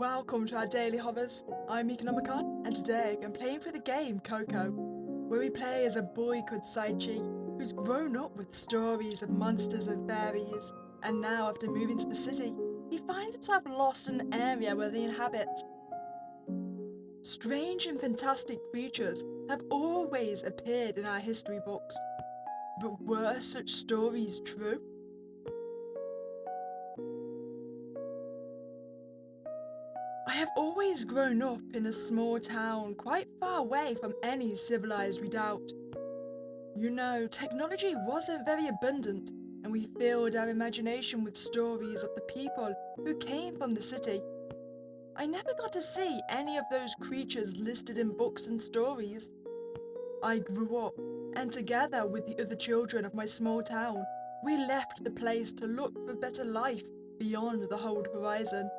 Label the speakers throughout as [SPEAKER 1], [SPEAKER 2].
[SPEAKER 1] Welcome to our daily hovers. I'm Meek and Nomicon, and today I'm playing through the game Koko, where we play as a boy called Saichi, who's grown up with stories of monsters and fairies, and now after moving to the city, he finds himself lost in an area where they inhabit. Strange and fantastic creatures have always appeared in our history books, but were such stories true? I have always grown up in a small town quite far away from any civilized redoubt. You know, technology wasn't very abundant, and we filled our imagination with stories of the people who came from the city. I never got to see any of those creatures listed in books and stories. I grew up, and together with the other children of my small town, we left the place to look for a better life beyond the whole horizon.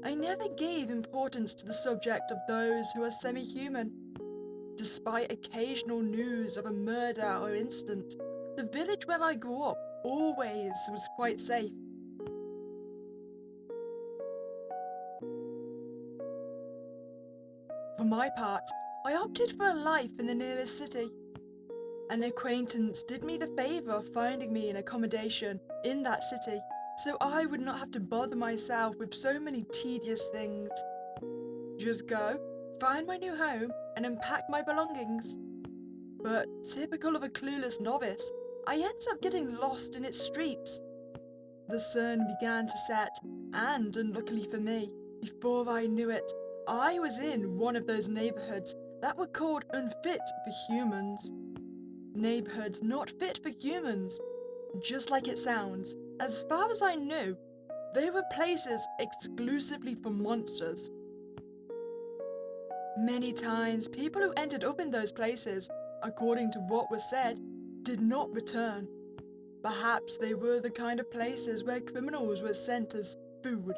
[SPEAKER 1] I never gave importance to the subject of those who are semi-human. Despite occasional news of a murder or incident, the village where I grew up always was quite safe. For my part, I opted for a life in the nearest city. An acquaintance did me the favour of finding me an accommodation in that city, so I would not have to bother myself with so many tedious things. Just go, find my new home, and unpack my belongings. But typical of a clueless novice, I ended up getting lost in its streets. The sun began to set, and unluckily for me, before I knew it, I was in one of those neighbourhoods that were called unfit for humans. Neighbourhoods not fit for humans. Just like it sounds, as far as I knew, they were places exclusively for monsters. Many times, people who ended up in those places, according to what was said, did not return. Perhaps they were the kind of places where criminals were sent as food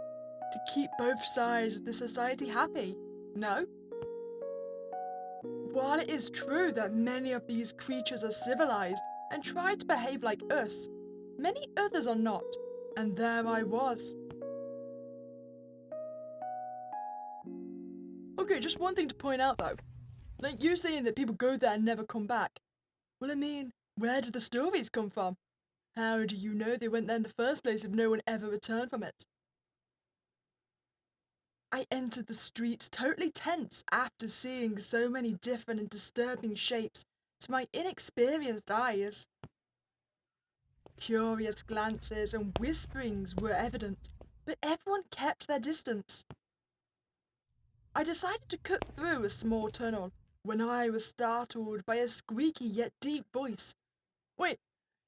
[SPEAKER 1] to keep both sides of the society happy, no? While it is true that many of these creatures are civilized and try to behave like us, many others are not, and there I was. Okay, just one thing to point out though. Like you saying that people go there and never come back. Well, I mean, where did the stories come from? How do you know they went there in the first place if no one ever returned from it? I entered the streets totally tense after seeing so many different and disturbing shapes to my inexperienced eyes. Curious glances and whisperings were evident, but everyone kept their distance. I decided to cut through a small tunnel when I was startled by a squeaky yet deep voice. Wait,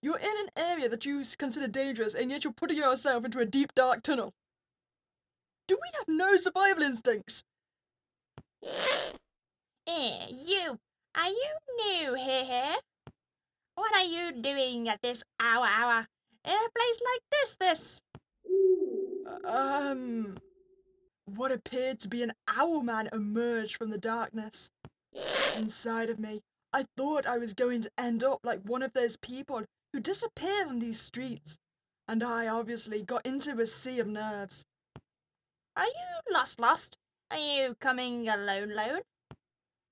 [SPEAKER 1] you're in an area that you consider dangerous and yet you're putting yourself into a deep dark tunnel. Do we have no survival instincts?
[SPEAKER 2] You, are you new here? What are you doing at this hour in a place like this?
[SPEAKER 1] What appeared to be an owl man emerged from the darkness. Inside of me, I thought I was going to end up like one of those people who disappear on these streets, and I obviously got into a sea of nerves.
[SPEAKER 2] Are you lost? Are you coming alone?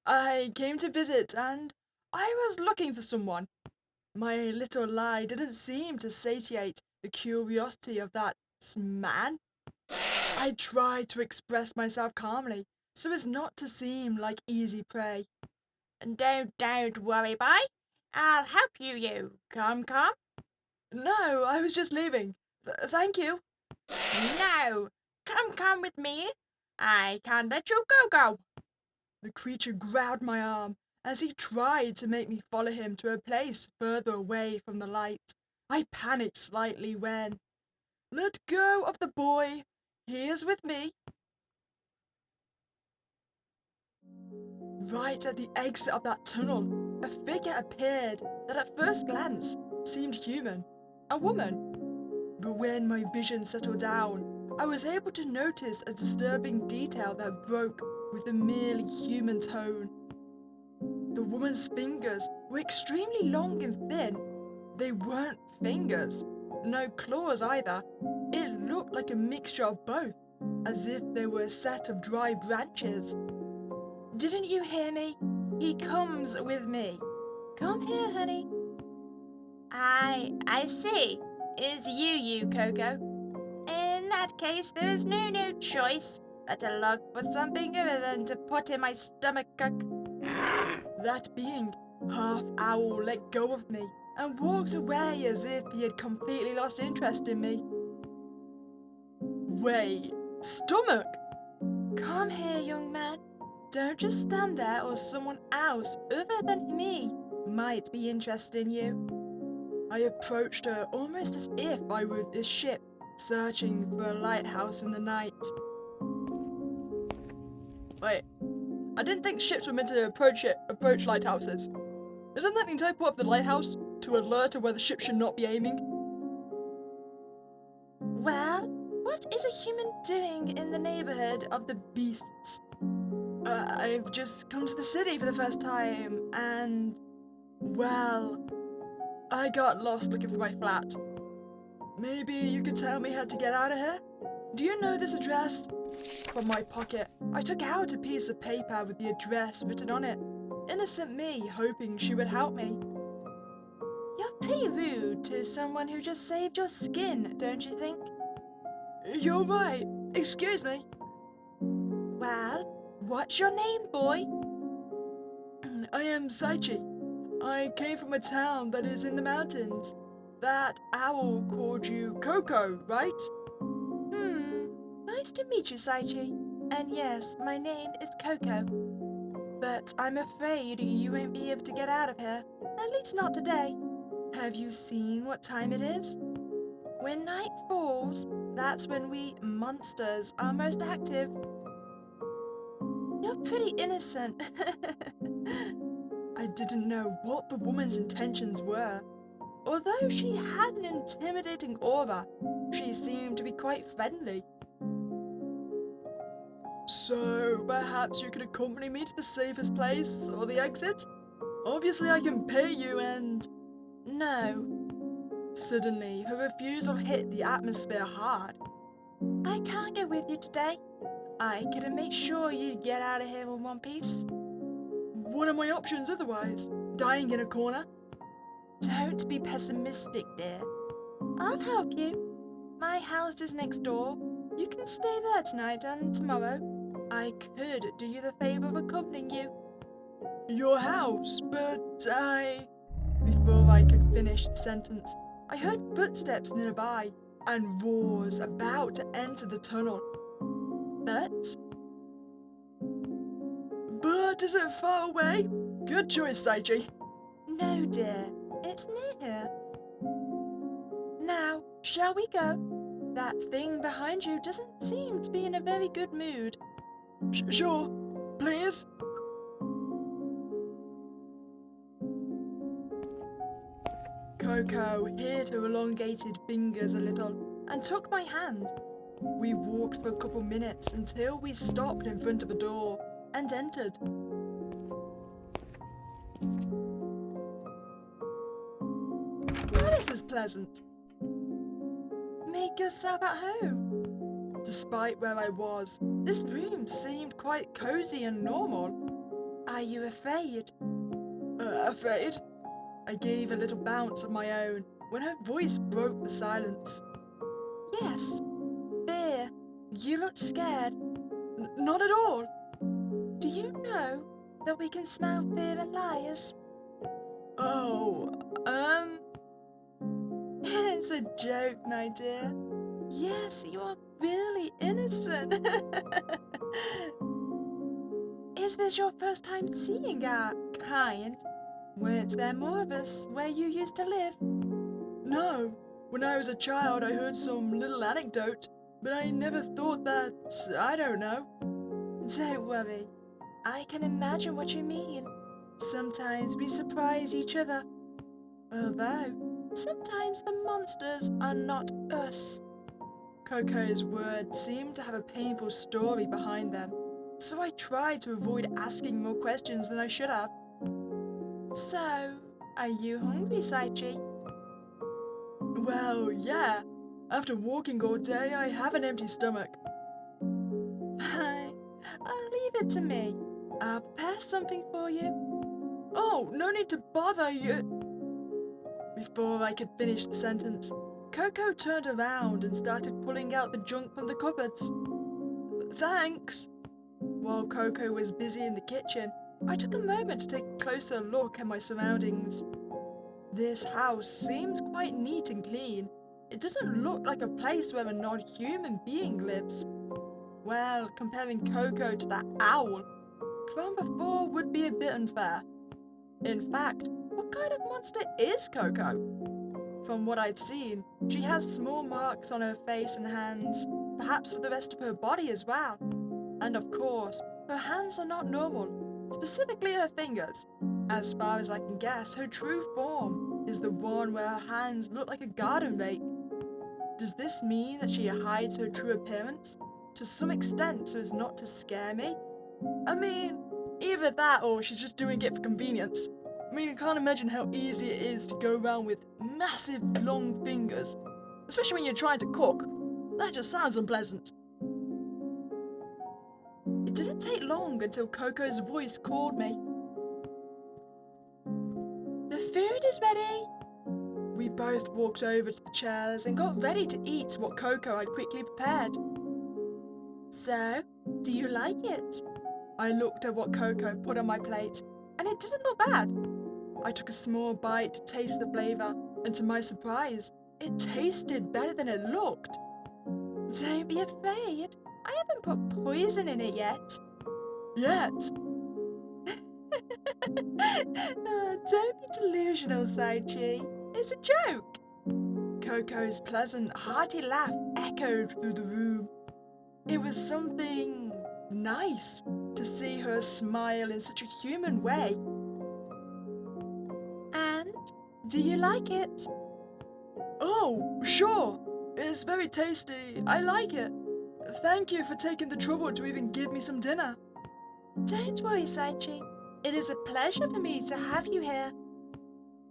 [SPEAKER 1] I came to visit, and I was looking for someone. My little lie didn't seem to satiate the curiosity of that man. I tried to express myself calmly, so as not to seem like easy prey.
[SPEAKER 2] Don't worry, boy. I'll help you. Come.
[SPEAKER 1] No, I was just leaving. Thank you.
[SPEAKER 2] No, come with me. I can't let you go.
[SPEAKER 1] The creature grabbed my arm as he tried to make me follow him to a place further away from the light. I panicked slightly when, let go of the boy. He is with me. Right at the exit of that tunnel, a figure appeared that at first glance seemed human, a woman. But when my vision settled down, I was able to notice a disturbing detail that broke with a merely human tone. The woman's fingers were extremely long and thin. They weren't fingers, no claws either. It looked like a mixture of both. as if they were a set of dry branches. Didn't you hear me? He comes with me. Come here, honey.
[SPEAKER 2] I see. It's you, Koko. In that case, there is no choice but to look for something other than to put in my stomach.
[SPEAKER 1] That being, half owl let go of me and walked away as if he had completely lost interest in me. Wait, stomach? Come here, young man. Don't just stand there, or someone else other than me might be interested in you. I approached her almost as if I were a ship searching for a lighthouse in the night. Wait, I didn't think ships were meant to approach lighthouses. Isn't that the entire point of the lighthouse? To alert her where the ship should not be aiming? Well, what is a human doing in the neighborhood of the beasts? I've just come to the city for the first time, and, well, I got lost looking for my flat. Maybe you could tell me how to get out of here? Do you know this address? From my pocket, I took out a piece of paper with the address written on it. Innocent me, hoping she would help me. You're pretty rude to someone who just saved your skin, don't you think? You're right. Excuse me. Well, what's your name, boy? I am Saichi. I came from a town that is in the mountains. That owl called you Koko, right? Nice to meet you, Saichi. And yes, my name is Koko. But I'm afraid you won't be able to get out of here. At least not today. Have you seen what time it is? When night falls, that's when we monsters are most active. You're pretty innocent. I didn't know what the woman's intentions were. Although she had an intimidating aura, she seemed to be quite friendly. So, perhaps you could accompany me to the safest place, or the exit? Obviously I can pay you and... No. Suddenly, her refusal hit the atmosphere hard. I can't go with you today. I couldn't make sure you'd get out of here in one piece. What are my options otherwise? Dying in a corner? Don't be pessimistic, dear. I'll help you. My house is next door. You can stay there tonight and tomorrow. I could do you the favor of accompanying you. Your house? But I... Before I could finish the sentence, I heard footsteps nearby and roars about to enter the tunnel. But is it far away? Good choice, Saichi. No, dear. It's near here. Now, shall we go? That thing behind you doesn't seem to be in a very good mood. Sure. Please? Koko hid her elongated fingers a little and took my hand. We walked for a couple minutes until we stopped in front of a door and entered. Well, this is pleasant. Make yourself at home. Despite where I was, this room seemed quite cozy and normal. Are you afraid? Afraid? I gave a little bounce of my own when her voice broke the silence. Yes. Fear. You look scared. Not at all. Do you know that we can smell fear in liars? Oh, It's a joke, my dear. Yes, you are really innocent. Is this your first time seeing our kind? Weren't there more of us where you used to live? No. When I was a child, I heard some little anecdote, but I never thought that, I don't know. Don't worry. I can imagine what you mean. Sometimes we surprise each other. Although, sometimes the monsters are not us. Koko's words seemed to have a painful story behind them, so I tried to avoid asking more questions than I should have. So, are you hungry, Saichi? Well, yeah. After walking all day, I have an empty stomach. it to me. I'll prepare something for you. Oh, no need to bother you. Before I could finish the sentence, Koko turned around and started pulling out the junk from the cupboards. Thanks. While Koko was busy in the kitchen, I took a moment to take a closer look at my surroundings. This house seems quite neat and clean. It doesn't look like a place where a non-human being lives. Well, comparing Koko to that owl from before would be a bit unfair. In fact, what kind of monster is Koko? From what I've seen, she has small marks on her face and hands, perhaps for the rest of her body as well. And of course, her hands are not normal, specifically her fingers. As far as I can guess, her true form is the one where her hands look like a garden rake. Does this mean that she hides her true appearance to some extent so as not to scare me? I mean, either that or she's just doing it for convenience. I mean, I can't imagine how easy it is to go around with massive long fingers, especially when you're trying to cook. That just sounds unpleasant. It didn't take long until Koko's voice called me. The food is ready. We both walked over to the chairs and got ready to eat what Koko had quickly prepared. So, do you like it? I looked at what Koko put on my plate, and it didn't look bad. I took a small bite to taste the flavour, and to my surprise, it tasted better than it looked. Don't be afraid. I haven't put poison in it yet. Yet? Don't be delusional, Saichi. It's a joke. Koko's pleasant, hearty laugh echoed through the room. It was something nice to see her smile in such a human way. And do you like it? Oh, sure. It's very tasty. I like it. Thank you for taking the trouble to even give me some dinner. Don't worry, Saichi. It is a pleasure for me to have you here.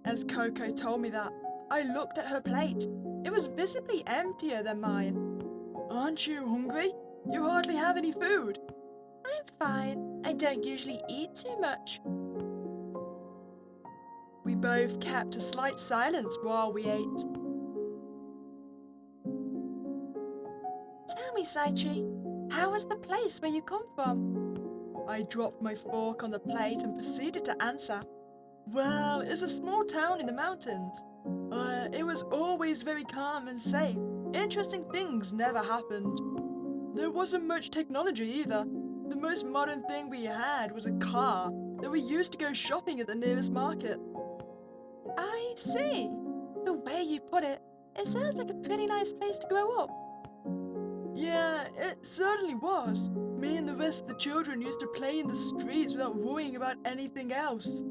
[SPEAKER 1] As Koko told me that, I looked at her plate. It was visibly emptier than mine. Aren't you hungry? You hardly have any food. I'm fine. I don't usually eat too much. We both kept a slight silence while we ate. Tell me, Saichi, how was the place where you come from? I dropped my fork on the plate and proceeded to answer. Well, it's a small town in the mountains. It was always very calm and safe. Interesting things never happened. There wasn't much technology either. The most modern thing we had was a car that we used to go shopping at the nearest market. I see. The way you put it, it sounds like a pretty nice place to grow up. Yeah, it certainly was. Me and the rest of the children used to play in the streets without worrying about anything else.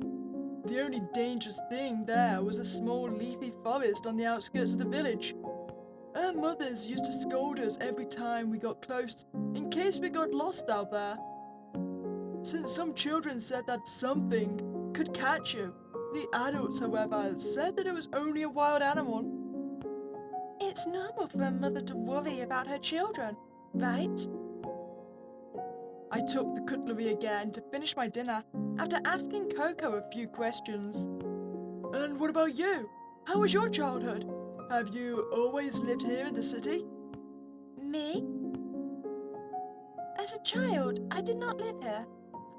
[SPEAKER 1] The only dangerous thing there was a small leafy forest on the outskirts of the village. Our mothers used to scold us every time we got close, in case we got lost out there. Since some children said that something could catch you, the adults, however, said that it was only a wild animal. It's normal for a mother to worry about her children, right? I took the cutlery again to finish my dinner after asking Koko a few questions. And what about you? How was your childhood? Have you always lived here in the city? Me? As a child, I did not live here.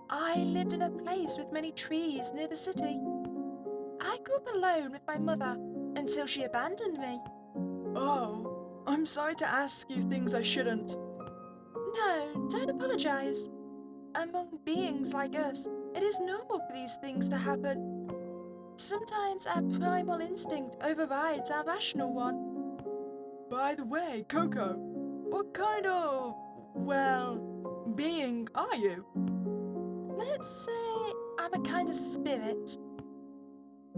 [SPEAKER 1] I lived in a place with many trees near the city. I grew up alone with my mother until she abandoned me. Oh, I'm sorry to ask you things I shouldn't. No, don't apologize. Among beings like us, it is normal for these things to happen. Sometimes our primal instinct overrides our rational one. By the way, Koko, what kind of, being are you? Let's say I'm a kind of spirit.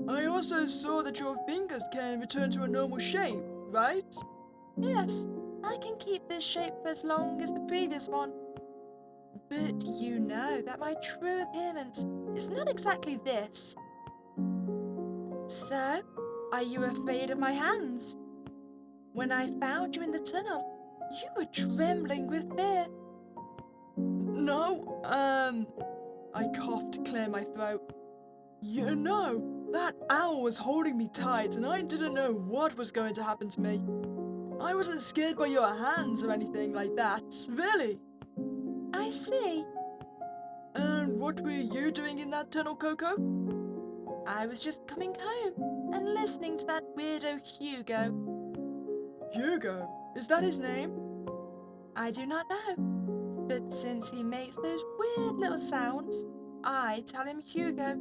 [SPEAKER 1] I also saw that your fingers can return to a normal shape, right? Yes, I can keep this shape for as long as the previous one. But you know that my true appearance is not exactly this. So, are you afraid of my hands? When I found you in the tunnel, you were trembling with fear. no, I coughed to clear my throat. You know, that owl was holding me tight and I didn't know what was going to happen to me. I wasn't scared by your hands or anything like that, really.
[SPEAKER 2] I see.
[SPEAKER 1] And what were you doing in that tunnel, Koko?
[SPEAKER 2] I was just coming home and listening to that weirdo Hugo.
[SPEAKER 1] Hugo? Is that his name?
[SPEAKER 2] I do not know, but since he makes those weird little sounds, I tell him Hugo.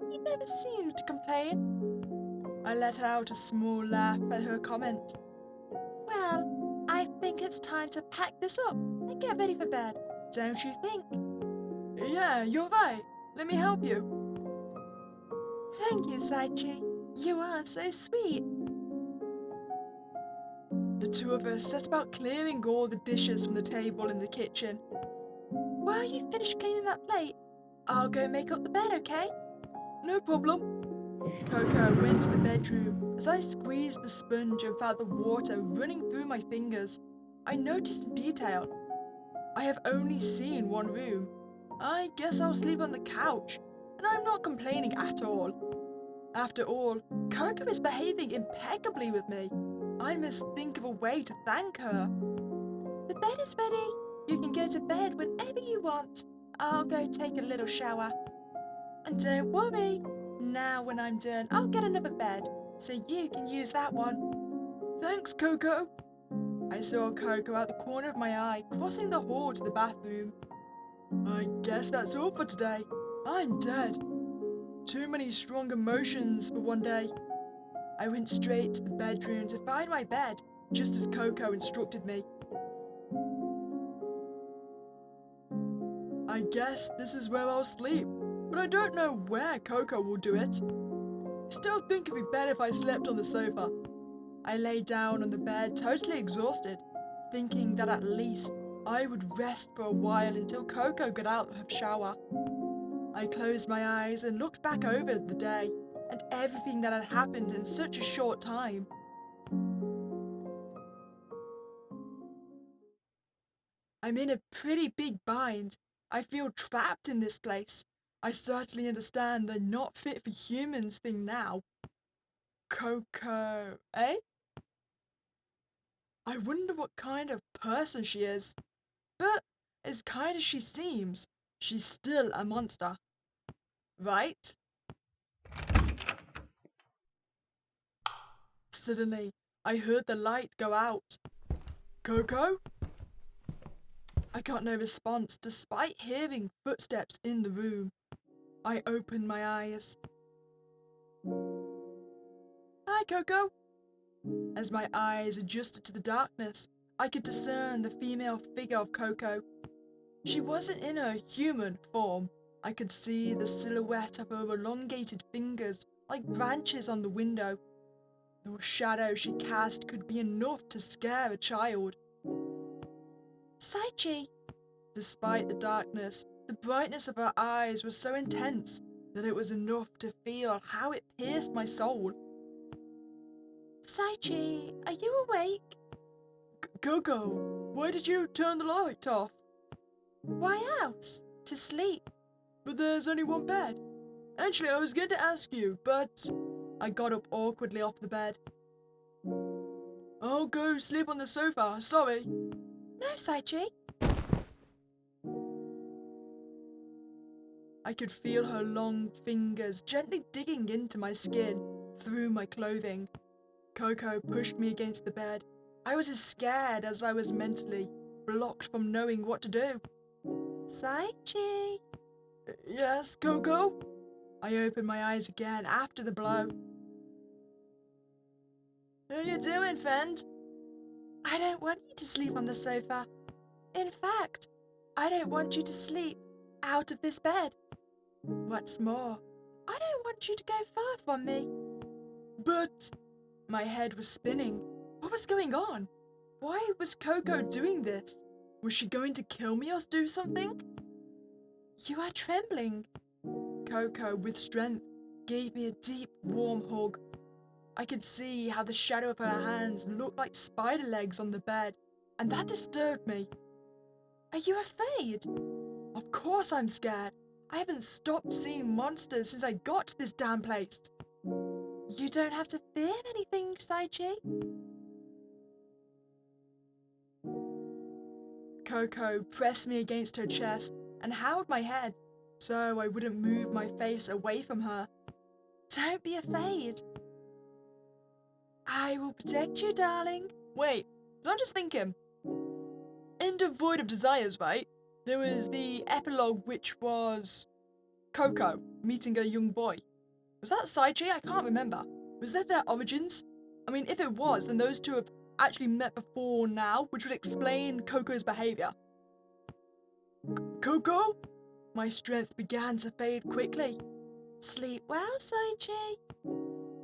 [SPEAKER 2] He never seems to complain.
[SPEAKER 1] I let out a small laugh at her comment.
[SPEAKER 2] Well, I think it's time to pack this up and get ready for bed, don't you think?
[SPEAKER 1] Yeah, you're right. Let me help you.
[SPEAKER 2] Thank you, Saichi. You are so sweet.
[SPEAKER 1] The two of us set about clearing all the dishes from the table in the kitchen.
[SPEAKER 2] While you finish cleaning that plate, I'll go make up the bed, okay?
[SPEAKER 1] No problem. Koko went to the bedroom as I squeezed the sponge and felt the water running through my fingers. I noticed a detail. I have only seen one room. I guess I'll sleep on the couch, and I'm not complaining at all. After all, Koko is behaving impeccably with me. I must think of a way to thank her.
[SPEAKER 2] The bed is ready. You can go to bed whenever you want. I'll go take a little shower. And don't worry, now when I'm done, I'll get another bed, so you can use that one.
[SPEAKER 1] Thanks, Koko. I saw Koko out the corner of my eye, crossing the hall to the bathroom. I guess that's all for today. I'm dead. Too many strong emotions for one day. I went straight to the bedroom to find my bed, just as Koko instructed me. I guess this is where I'll sleep, but I don't know where Koko will do it. I still think it'd be better if I slept on the sofa. I lay down on the bed, totally exhausted, thinking that at least I would rest for a while until Koko got out of her shower. I closed my eyes and looked back over the day and everything that had happened in such a short time. I'm in a pretty big bind. I feel trapped in this place. I certainly understand the not fit for humans thing now. Koko, eh? I wonder what kind of person she is. But as kind as she seems, she's still a monster. Right? Suddenly, I heard the light go out. Koko? I got no response despite hearing footsteps in the room. I opened my eyes. Hi, Koko. As my eyes adjusted to the darkness, I could discern the female figure of Koko. She wasn't in her human form. I could see the silhouette of her elongated fingers like branches on the window. The shadow she cast could be enough to scare a child.
[SPEAKER 2] Saichi,
[SPEAKER 1] Despite the darkness, the brightness of her eyes was so intense that it was enough to feel how it pierced my soul.
[SPEAKER 2] Saichi, are you awake?
[SPEAKER 1] Koko, why did you turn the light off?
[SPEAKER 2] Why else? To sleep.
[SPEAKER 1] But there's only one bed. Actually, I was going to ask you, but I got up awkwardly off the bed. I'll go sleep on the sofa, sorry.
[SPEAKER 2] No, Saichi.
[SPEAKER 1] I could feel her long fingers gently digging into my skin, through my clothing. Koko pushed me against the bed. I was as scared as I was mentally, blocked from knowing what to do.
[SPEAKER 2] Saichi.
[SPEAKER 1] Yes, Koko? I opened my eyes again after the blow. How you doing, friend?
[SPEAKER 2] I don't want you to sleep on the sofa. In fact, I don't want you to sleep out of this bed. What's more, I don't want you to go far from me.
[SPEAKER 1] But my head was spinning. What was going on? Why was Koko doing this? Was she going to kill me or do something?
[SPEAKER 2] You are trembling.
[SPEAKER 1] Koko, with strength, gave me a deep, warm hug. I could see how the shadow of her hands looked like spider legs on the bed, and that disturbed me.
[SPEAKER 2] Are you afraid?
[SPEAKER 1] Of course I'm scared. I haven't stopped seeing monsters since I got to this damn place.
[SPEAKER 2] You don't have to fear anything, Saichi.
[SPEAKER 1] Koko pressed me against her chest and held my head so I wouldn't move my face away from her.
[SPEAKER 2] Don't be afraid. I will protect you, darling.
[SPEAKER 1] Wait, so I'm just thinking. In Devoid of Desires, right? There was the epilogue which was Koko meeting a young boy. Was that Saichi? I can't remember. Was that their origins? I mean, if it was, then those two have actually met before now, which would explain Koko's behavior. Koko? My strength began to fade quickly.
[SPEAKER 2] Sleep well, Saichi.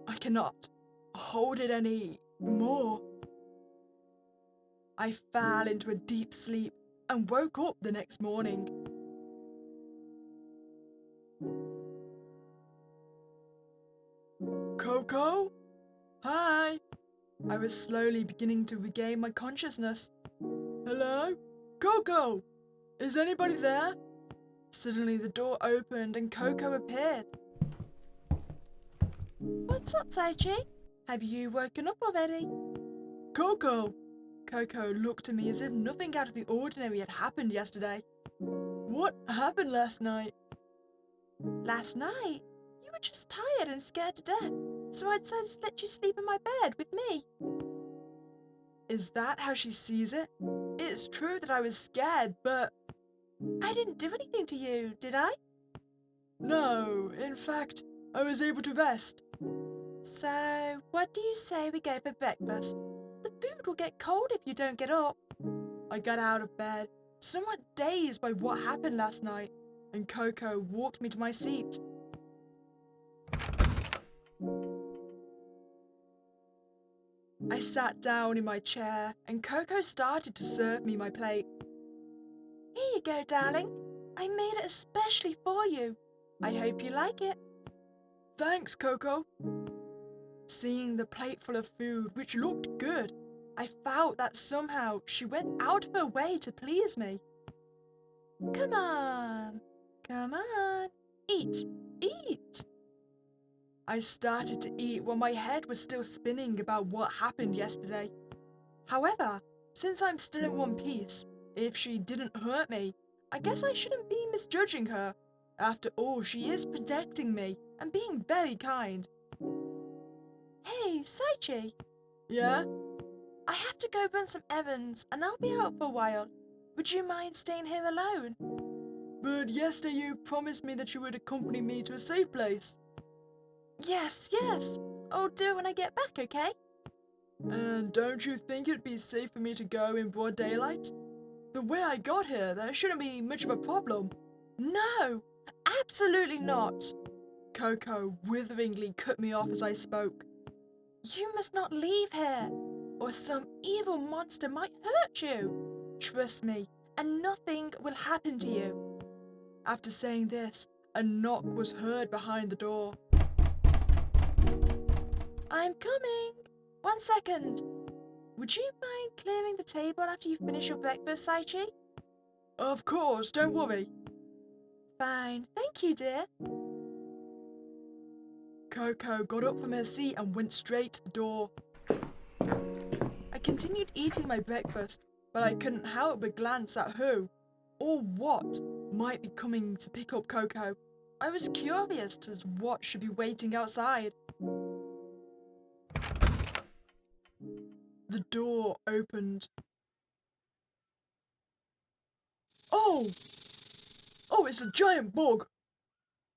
[SPEAKER 1] I cannot hold it any more. I fell into a deep sleep and woke up the next morning. Koko? Hi! I was slowly beginning to regain my consciousness. Hello? Koko! Is anybody there? Suddenly the door opened and Koko appeared.
[SPEAKER 2] What's up, Saichi? Have you woken up already?
[SPEAKER 1] Koko! Koko looked at me as if nothing out of the ordinary had happened yesterday. What happened last night?
[SPEAKER 2] Last night? You were just tired and scared to death, so I decided to let you sleep in my bed with me.
[SPEAKER 1] Is that how she sees it? It's true that I was scared, but...
[SPEAKER 2] I didn't do anything to you, did I?
[SPEAKER 1] No, in fact, I was able to rest.
[SPEAKER 2] So, what do you say we go for breakfast? The food will get cold if you don't get up.
[SPEAKER 1] I got out of bed, somewhat dazed by what happened last night, and Koko walked me to my seat. I sat down in my chair, and Koko started to serve me my plate.
[SPEAKER 2] Here you go, darling. I made it especially for you. I hope you like it.
[SPEAKER 1] Thanks, Koko. Seeing the plate full of food, which looked good, I felt that somehow she went out of her way to please me.
[SPEAKER 2] Come on. Come on. Eat. Eat.
[SPEAKER 1] I started to eat while my head was still spinning about what happened yesterday. However, since I'm still in one piece, if she didn't hurt me, I guess I shouldn't be misjudging her. After all, she is protecting me and being very kind.
[SPEAKER 2] Hey, Saichi.
[SPEAKER 1] Yeah?
[SPEAKER 2] I have to go run some errands and I'll be out for a while. Would you mind staying here alone?
[SPEAKER 1] But yesterday you promised me that you would accompany me to a safe place.
[SPEAKER 2] Yes, yes. I'll do it when I get back, okay?
[SPEAKER 1] And don't you think it'd be safe for me to go in broad daylight? The way I got here, there shouldn't be much of a problem.
[SPEAKER 2] No, absolutely not.
[SPEAKER 1] Koko witheringly cut me off as I spoke.
[SPEAKER 2] You must not leave here, or some evil monster might hurt you. Trust me, and nothing will happen to you.
[SPEAKER 1] After saying this, a knock was heard behind the door.
[SPEAKER 2] I'm coming. 1 second. Would you mind clearing the table after you finish your breakfast, Saichi?
[SPEAKER 1] Of course, don't worry.
[SPEAKER 2] Fine, thank you, dear.
[SPEAKER 1] Koko got up from her seat and went straight to the door. I continued eating my breakfast, but I couldn't help but glance at who, or what, might be coming to pick up Koko. I was curious as to what should be waiting outside. The door opened. Oh! Oh, it's a giant bug!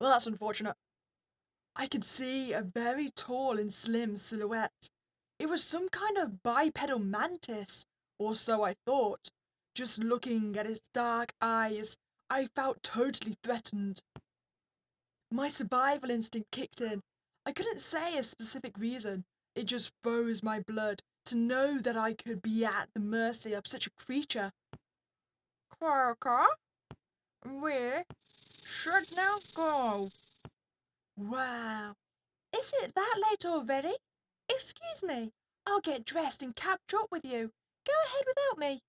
[SPEAKER 1] Well, that's unfortunate. I could see a very tall and slim silhouette. It was some kind of bipedal mantis, or so I thought. Just looking at its dark eyes, I felt totally threatened. My survival instinct kicked in. I couldn't say a specific reason. It just froze my blood to know that I could be at the mercy of such a creature.
[SPEAKER 2] Koko, we should now go.
[SPEAKER 1] Wow.
[SPEAKER 2] Is it that late already? Excuse me, I'll get dressed and catch up with you. Go ahead without me.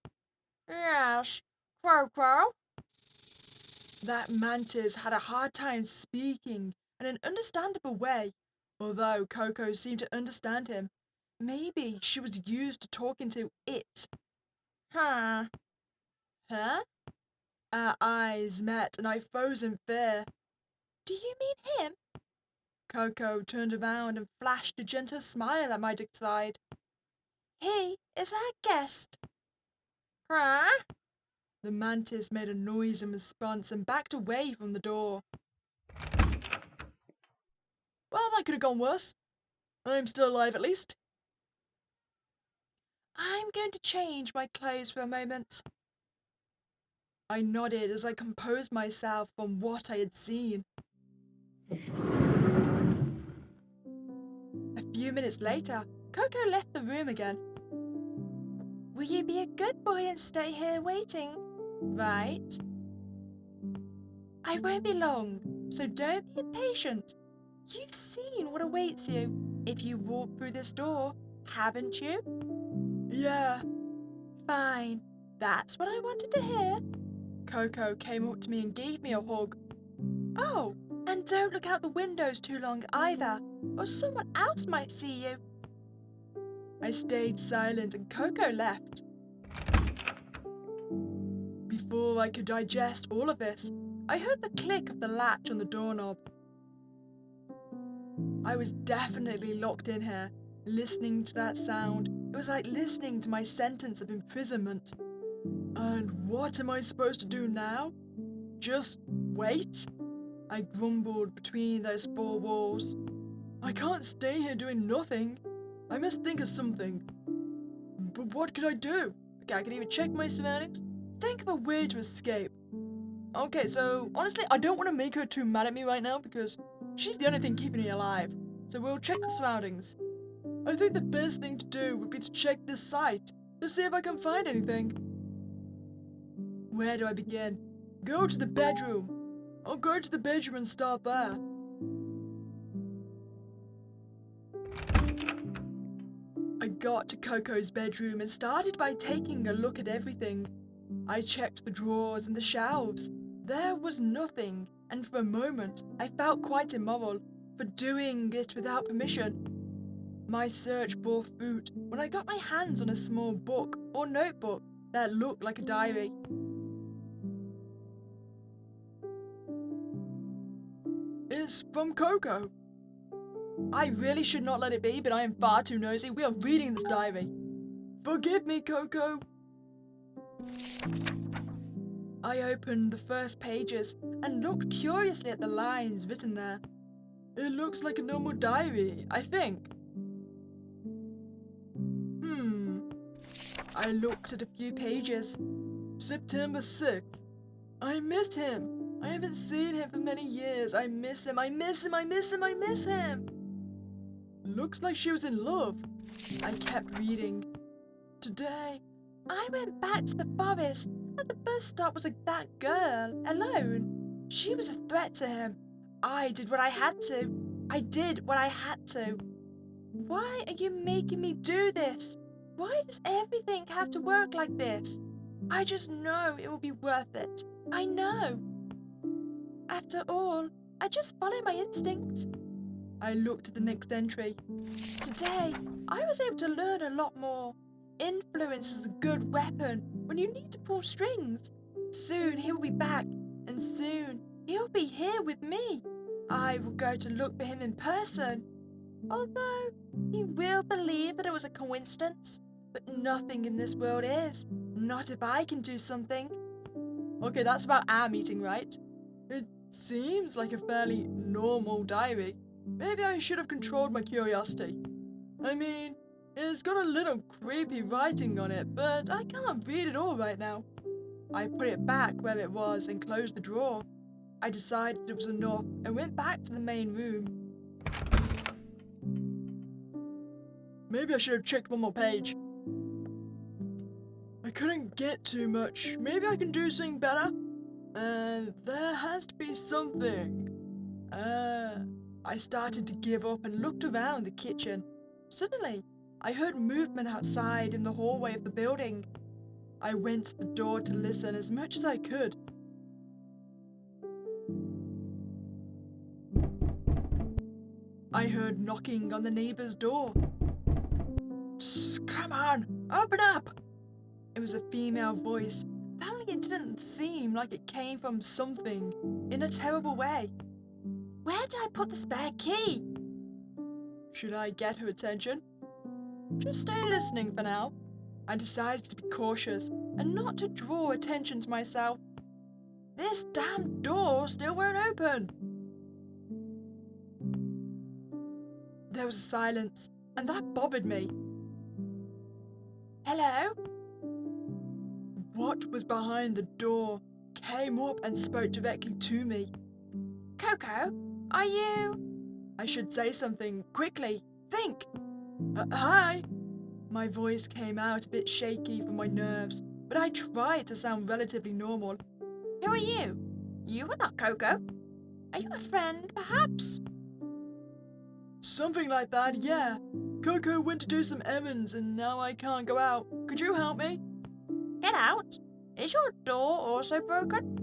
[SPEAKER 2] Yes, Koko.
[SPEAKER 1] That mantis had a hard time speaking in an understandable way, although Koko seemed to understand him. Maybe she was used to talking to it. Huh? Huh? Our eyes met and I froze in fear.
[SPEAKER 2] Do you mean him?
[SPEAKER 1] Koko turned around and flashed a gentle smile at my side.
[SPEAKER 2] He is our guest.
[SPEAKER 1] Huh? The mantis made a noise in response and backed away from the door. Well, that could have gone worse. I'm still alive at least.
[SPEAKER 2] I'm going to change my clothes for a moment.
[SPEAKER 1] I nodded as I composed myself from what I had seen. A few minutes later, Koko left the room again.
[SPEAKER 2] Will you be a good boy and stay here waiting?
[SPEAKER 1] Right?
[SPEAKER 2] I won't be long, so don't be impatient. You've seen what awaits you if you walk through this door, haven't you?
[SPEAKER 1] Yeah.
[SPEAKER 2] Fine. That's what I wanted to hear.
[SPEAKER 1] Koko came up to me and gave me a hug.
[SPEAKER 2] Oh, and don't look out the windows too long either, or someone else might see you.
[SPEAKER 1] I stayed silent and Koko left. Before I could digest all of this, I heard the click of the latch on the doorknob. I was definitely locked in here, listening to that sound. It was like listening to my sentence of imprisonment. And what am I supposed to do now? Just wait? I grumbled between those four walls. I can't stay here doing nothing. I must think of something. But what could I do? Okay, I could even check my surroundings. Think of a way to escape. Okay, so honestly, I don't want to make her too mad at me right now because she's the only thing keeping me alive. So we'll check the surroundings. I think the best thing to do would be to check this site to see if I can find anything. Where do I begin? Go to the bedroom. I'll go to the bedroom and start there. I got to Koko's bedroom and started by taking a look at everything. I checked the drawers and the shelves. There was nothing, and for a moment I felt quite immoral for doing it without permission. My search bore fruit when I got my hands on a small book or notebook that looked like a diary. It's from Koko. I really should not let it be, but I am far too nosy. We are reading this diary. Forgive me, Koko. I opened the first pages and looked curiously at the lines written there. It looks like a normal diary, I think. I looked at a few pages. September 6th. I miss him. I haven't seen him for many years. I miss him. I miss him. I miss him. I miss him. Looks like she was in love. I kept reading. Today,
[SPEAKER 2] I went back to the forest. At the bus stop was that girl, alone. She was a threat to him. I did what I had to. I did what I had to. Why are you making me do this? Why does everything have to work like this? I just know it will be worth it. I know. After all, I just follow my instinct. I looked at the next entry. Today, I was able to learn a lot more. Influence is a good weapon when you need to pull strings. Soon he'll be back, and soon he'll be here with me. I will go to look for him in person. Although he will believe that it was a coincidence, but nothing in this world is. Not if I can do something. Okay, that's about our meeting, right? It seems like a fairly normal diary. Maybe I should have controlled my curiosity. I mean, it's got a little creepy writing on it, but I can't read it all right now. I put it back where it was and closed the drawer. I decided it was enough and went back to the main room. Maybe I should have checked one more page. I couldn't get too much. Maybe I can do something better. There has to be something. I started to give up and looked around the kitchen. Suddenly, I heard movement outside in the hallway of the building. I went to the door to listen as much as I could.
[SPEAKER 1] I heard knocking on the neighbor's door. Come on, open up! It was a female voice. Apparently it didn't seem like it came from something in a terrible way.
[SPEAKER 2] Where did I put the spare key?
[SPEAKER 1] Should I get her attention? Just stay listening for now. I decided to be cautious and not to draw attention to myself. This damn door still won't open. There was a silence, and that bothered me.
[SPEAKER 2] Hello?
[SPEAKER 1] What was behind the door came up and spoke directly to me.
[SPEAKER 2] Koko, are you?
[SPEAKER 1] I should say something quickly. Think! Hi! My voice came out a bit shaky from my nerves, but I tried to sound relatively normal.
[SPEAKER 2] Who are you? You are not Koko. Are you a friend, perhaps?
[SPEAKER 1] Something like that, yeah. Koko went to do some errands and now I can't go out. Could you help me?
[SPEAKER 2] Get out. Is your door also broken?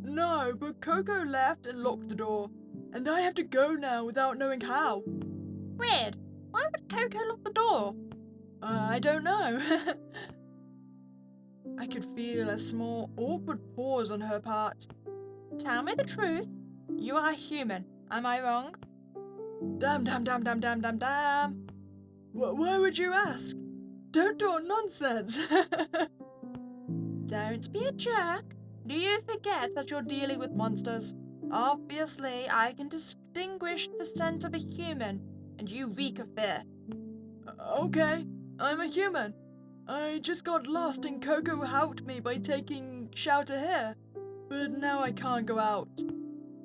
[SPEAKER 1] No, but Koko left and locked the door. And I have to go now without knowing how.
[SPEAKER 2] Weird. Why would Koko lock the door?
[SPEAKER 1] I don't know. I could feel a small, awkward pause on her part.
[SPEAKER 2] Tell me the truth. You are human. Am I wrong?
[SPEAKER 1] Damn. Why would you ask? Don't talk nonsense.
[SPEAKER 2] Don't be a jerk. Do you forget that you're dealing with monsters? Obviously, I can distinguish the scent of a human, and you reek of fear.
[SPEAKER 1] Okay, I'm a human. I just got lost and Koko helped me by taking shelter here. But now I can't go out.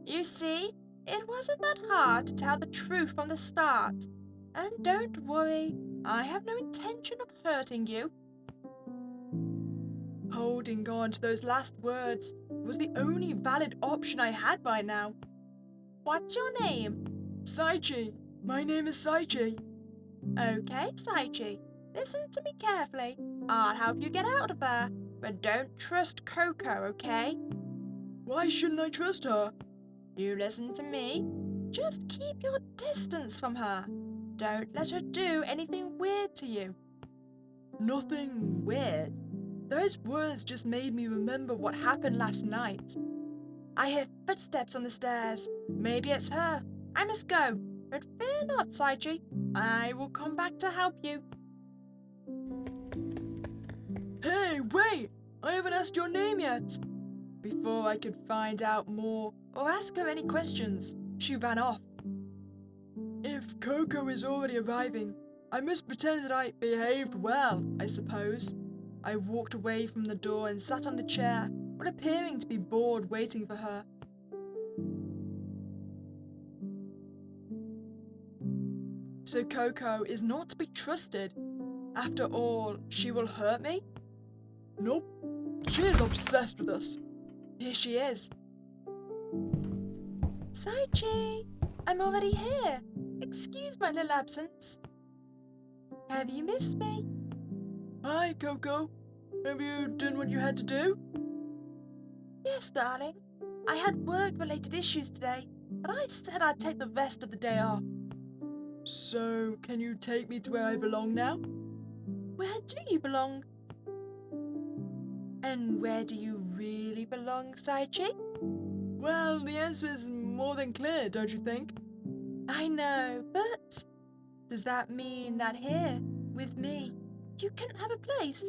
[SPEAKER 2] You see, it wasn't that hard to tell the truth from the start. And don't worry, I have no intention of hurting you.
[SPEAKER 1] Holding on to those last words was the only valid option I had by now.
[SPEAKER 2] What's your name?
[SPEAKER 1] Saichi. My name is Saichi.
[SPEAKER 2] Okay, Saichi. Listen to me carefully. I'll help you get out of there. But don't trust Koko, okay?
[SPEAKER 1] Why shouldn't I trust her?
[SPEAKER 2] You listen to me. Just keep your distance from her. Don't let her do anything weird to you.
[SPEAKER 1] Nothing weird. Those words just made me remember what happened last night.
[SPEAKER 2] I hear footsteps on the stairs. Maybe it's her. I must go. But fear not, Saichi. I will come back to help you.
[SPEAKER 1] Hey, wait! I haven't asked your name yet. Before I could find out more or ask her any questions, she ran off. If Koko is already arriving, I must pretend that I behaved well, I suppose. I walked away from the door and sat on the chair, but appearing to be bored waiting for her. So Koko is not to be trusted. After all, she will hurt me? Nope. She is obsessed with us. Here she is.
[SPEAKER 2] Saichi, I'm already here. Excuse my little absence. Have you missed me?
[SPEAKER 1] Hi, Koko. Have you done what you had to do?
[SPEAKER 2] Yes, darling. I had work-related issues today, but I said I'd take the rest of the day off.
[SPEAKER 1] So, can you take me to where I belong now?
[SPEAKER 2] Where do you belong?
[SPEAKER 1] And where do you really belong, Saichi? Well, the answer is more than clear, don't you think?
[SPEAKER 2] I know, but does that mean that here, with me, you couldn't have a place?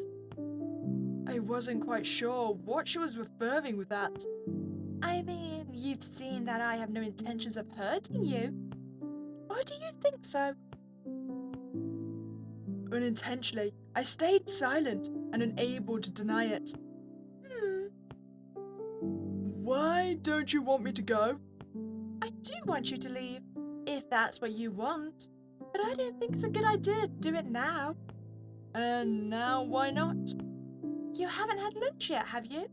[SPEAKER 1] I wasn't quite sure what she was referring with that.
[SPEAKER 2] I mean, you've seen that I have no intentions of hurting you. Or do you think so?
[SPEAKER 1] Unintentionally, I stayed silent and unable to deny it. Why don't you want me to go?
[SPEAKER 2] I do want you to leave, if that's what you want. But I don't think it's a good idea to do it now.
[SPEAKER 1] And now why not?
[SPEAKER 2] You haven't had lunch yet, have you?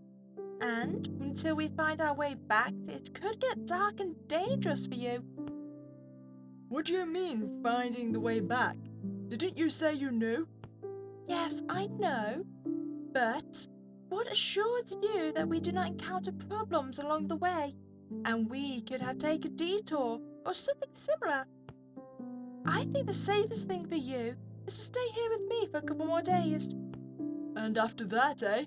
[SPEAKER 2] And until we find our way back, it could get dark and dangerous for you.
[SPEAKER 1] What do you mean, finding the way back? Didn't you say you knew?
[SPEAKER 2] Yes, I know. But what assures you that we do not encounter problems along the way? And we could have taken a detour or something similar. I think the safest thing for you is to stay here with me for a couple more days.
[SPEAKER 1] And after that, eh?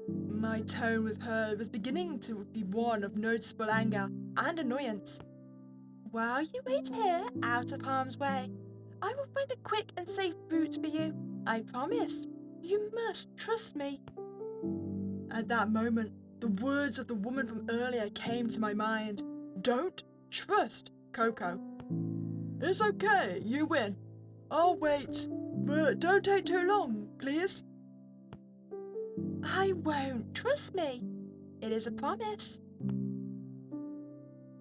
[SPEAKER 1] My tone with her was beginning to be one of noticeable anger and annoyance.
[SPEAKER 2] While you wait here, out of harm's way, I will find a quick and safe route for you. I promise. You must trust me.
[SPEAKER 1] At that moment, the words of the woman from earlier came to my mind. Don't trust Koko. It's okay, you win. I'll wait, but don't take too long, please.
[SPEAKER 2] I won't. Trust me. It is a promise.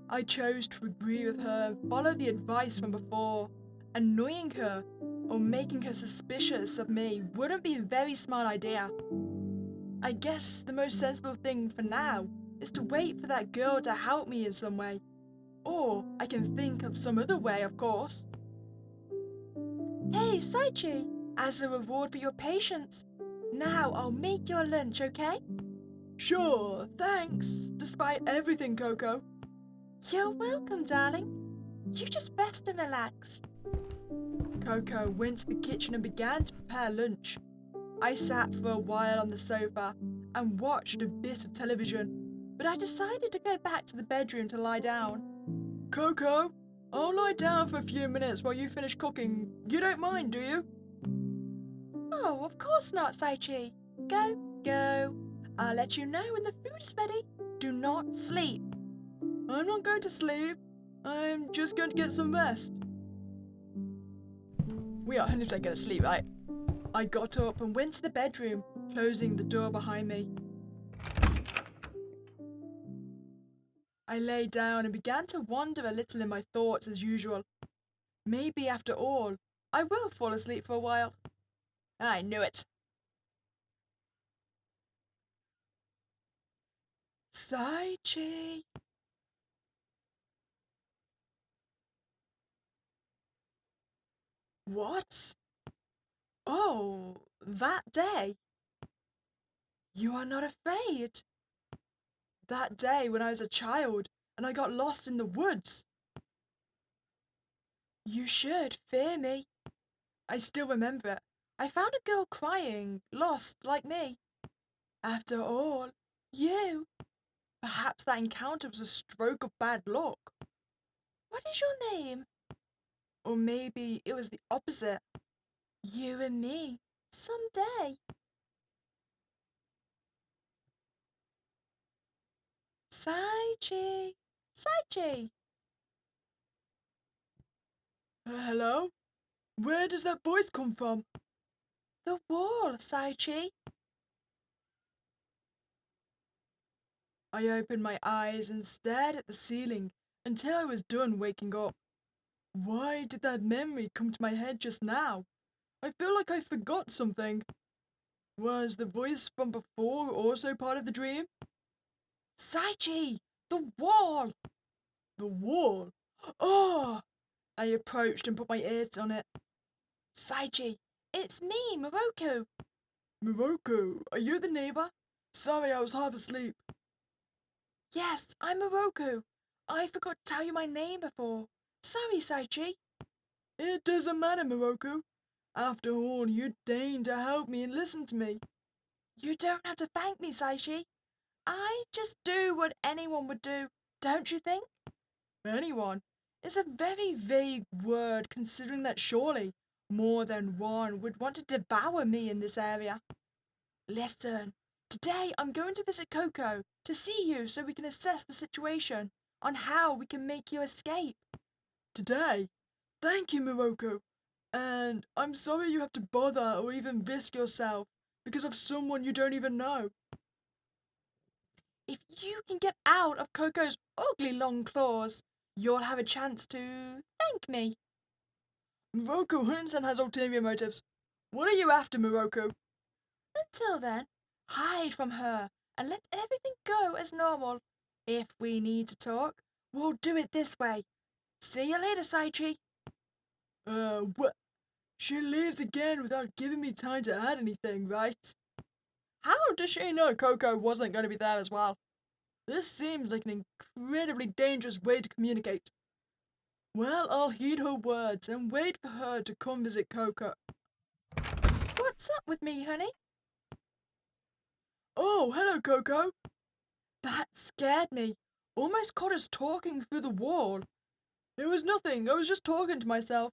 [SPEAKER 1] I chose to agree with her and follow the advice from before. Annoying her or making her suspicious of me wouldn't be a very smart idea. I guess the most sensible thing for now is to wait for that girl to help me in some way. Or I can think of some other way, of course.
[SPEAKER 2] Hey, Saichi, as a reward for your patience, now I'll make your lunch, okay?
[SPEAKER 1] Sure, thanks, despite everything, Koko.
[SPEAKER 2] You're welcome, darling. You just rest and relax.
[SPEAKER 1] Koko went to the kitchen and began to prepare lunch. I sat for a while on the sofa and watched a bit of television, but I decided to go back to the bedroom to lie down. Koko, I'll lie down for a few minutes while you finish cooking. You don't mind, do you?
[SPEAKER 2] Oh, of course not, Saichi. Go. I'll let you know when the food is ready. Do not sleep.
[SPEAKER 1] I'm not going to sleep. I'm just going to get some rest. We are 100% going to sleep, right? I got up and went to the bedroom, closing the door behind me. I lay down and began to wander a little in my thoughts as usual. Maybe after all, I will fall asleep for a while. I knew it. Saichi. What? Oh, that day. You are not afraid. That day when I was a child and I got lost in the woods. You should fear me. I still remember it. I found a girl crying, lost like me. After all, you. Perhaps that encounter was a stroke of bad luck.
[SPEAKER 2] What is your name?
[SPEAKER 1] Or maybe it was the opposite.
[SPEAKER 2] You and me. Someday. Saichi. Saichi.
[SPEAKER 1] Hello? Where does that voice come from?
[SPEAKER 2] The wall, Saichi.
[SPEAKER 1] I opened my eyes and stared at the ceiling until I was done waking up. Why did that memory come to my head just now? I feel like I forgot something. Was the voice from before also part of the dream? Saichi! The wall! The wall? Oh! I approached and put my ears on it.
[SPEAKER 2] Saichi, it's me, Morocco.
[SPEAKER 1] Morocco, are you the neighbor? Sorry, I was half asleep.
[SPEAKER 2] Yes, I'm Morocco. I forgot to tell you my name before. Sorry, Saichi.
[SPEAKER 1] It doesn't matter, Morocco. After all, you deigned to help me and listen to me.
[SPEAKER 2] You don't have to thank me, Saichi. I just do what anyone would do, don't you think?
[SPEAKER 1] Anyone? It's a very vague word considering that surely more than one would want to devour me in this area.
[SPEAKER 2] Listen, today I'm going to visit Koko to see you so we can assess the situation on how we can make you escape.
[SPEAKER 1] Today? Thank you, Morocco. And I'm sorry you have to bother or even risk yourself because of someone you don't even know.
[SPEAKER 2] If you can get out of Koko's ugly long claws, you'll have a chance to thank me.
[SPEAKER 1] Morocco hunts and has ulterior motives. What are you after, Morocco?
[SPEAKER 2] Until then, hide from her and let everything go as normal. If we need to talk, we'll do it this way. See you later, Saichi.
[SPEAKER 1] What? She leaves again without giving me time to add anything, right? How does she know Koko wasn't going to be there as well? This seems like an incredibly dangerous way to communicate. Well, I'll heed her words and wait for her to come visit Koko.
[SPEAKER 2] What's up with me, honey?
[SPEAKER 1] Oh, hello, Koko. That scared me. Almost caught us talking through the wall. It was nothing. I was just talking to myself.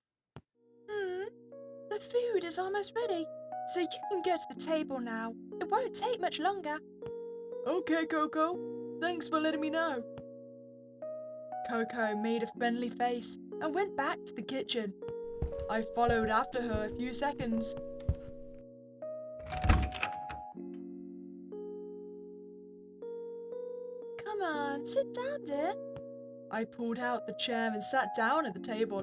[SPEAKER 2] The food is almost ready, so you can go to the table now. It won't take much longer.
[SPEAKER 1] Okay, Koko. Thanks for letting me know. Koko made a friendly face and went back to the kitchen. I followed after her a few seconds.
[SPEAKER 2] Come on, sit down, dear.
[SPEAKER 1] I pulled out the chair and sat down at the table.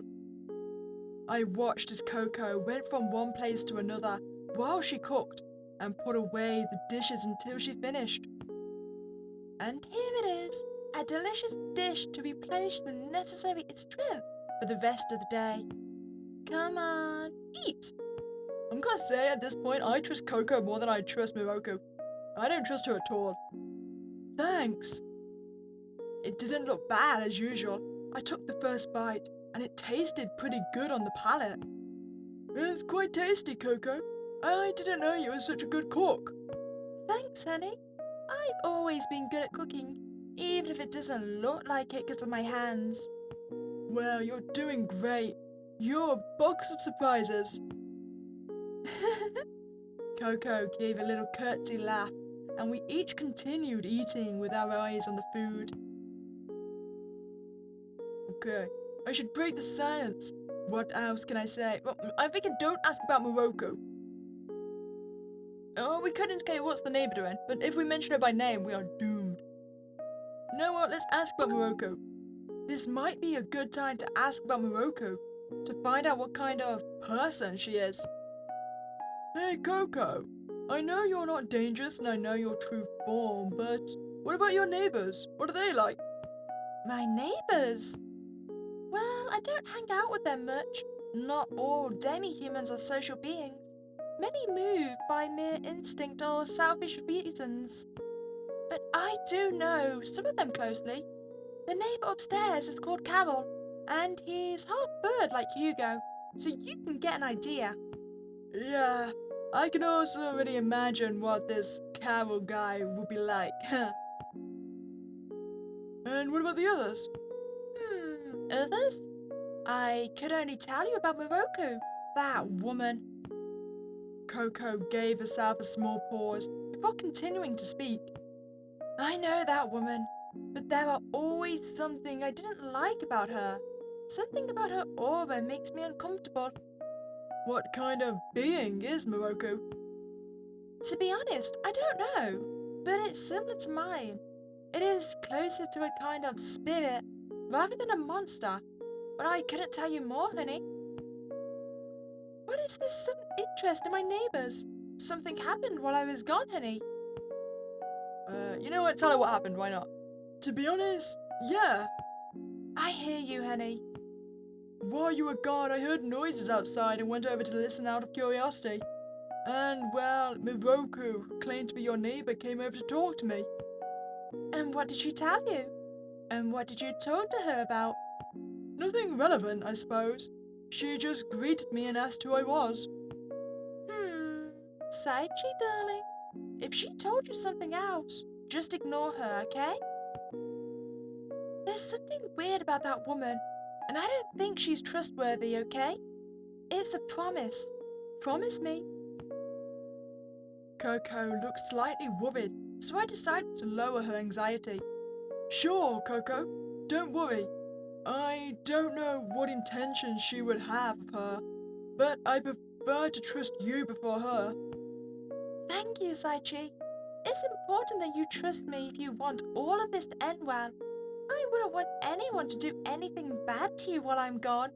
[SPEAKER 1] I watched as Koko went from one place to another while she cooked and put away the dishes until she finished.
[SPEAKER 2] And here it is, a delicious dish to replenish the necessary strength for the rest of the day. Come on, eat.
[SPEAKER 1] I'm gonna say at this point I trust Koko more than I trust Miroku. I don't trust her at all. Thanks. It didn't look bad as usual. I took the first bite and it tasted pretty good on the palate. It's quite tasty, Koko. I didn't know you were such a good cook.
[SPEAKER 2] Thanks, honey. I've always been good at cooking, even if it doesn't look like it because of my hands.
[SPEAKER 1] Well, you're doing great. You're a box of surprises. Koko gave a little curtsy laugh, and we each continued eating with our eyes on the food. Okay, I should break the silence. What else can I say? Well, I think I don't ask about Morocco. Oh, we could indicate what's the neighbour doing, but if we mention her by name, we are doomed. You know what? Let's ask about Morocco. This might be a good time to ask about Morocco, to find out what kind of person she is. Hey, Koko. I know you're not dangerous and I know your true form, but what about your neighbours? What are they like?
[SPEAKER 2] My neighbours? Well, I don't hang out with them much. Not all demi-humans are social beings. Many move by mere instinct or selfish reasons. But I do know some of them closely. The neighbour upstairs is called Carol, and he's half bird like Hugo, so you can get an idea.
[SPEAKER 1] Yeah, I can also already imagine what this Carol guy would be like. And what about the others?
[SPEAKER 2] Others? I could only tell you about Morocco, that woman.
[SPEAKER 1] Koko gave herself a small pause before continuing to speak.
[SPEAKER 2] I know that woman, but there are always something I didn't like about her. Something about her aura makes me uncomfortable.
[SPEAKER 1] What kind of being is Morocco?
[SPEAKER 2] To be honest, I don't know, but it's similar to mine. It is closer to a kind of spirit rather than a monster, but I couldn't tell you more, honey. What is this sudden interest in my neighbours? Something happened while I was gone, honey.
[SPEAKER 1] You know what? Tell her what happened, why not? To be honest, yeah.
[SPEAKER 2] I hear you, honey.
[SPEAKER 1] While you were gone, I heard noises outside and went over to listen out of curiosity. And, well, Miroku, who claimed to be your neighbour, came over to talk to me.
[SPEAKER 2] And what did she tell you? And what did you talk to her about?
[SPEAKER 1] Nothing relevant, I suppose. She just greeted me and asked who I was.
[SPEAKER 2] Saichi, darling. If she told you something else, just ignore her, okay? There's something weird about that woman, and I don't think she's trustworthy, okay? It's a promise. Promise me.
[SPEAKER 1] Koko looked slightly worried, so I decided to lower her anxiety. Sure, Koko, don't worry. I don't know what intentions she would have of her, but I prefer to trust you before her.
[SPEAKER 2] Thank you, Saichi. It's important that you trust me if you want all of this to end well. I wouldn't want anyone to do anything bad to you while I'm gone.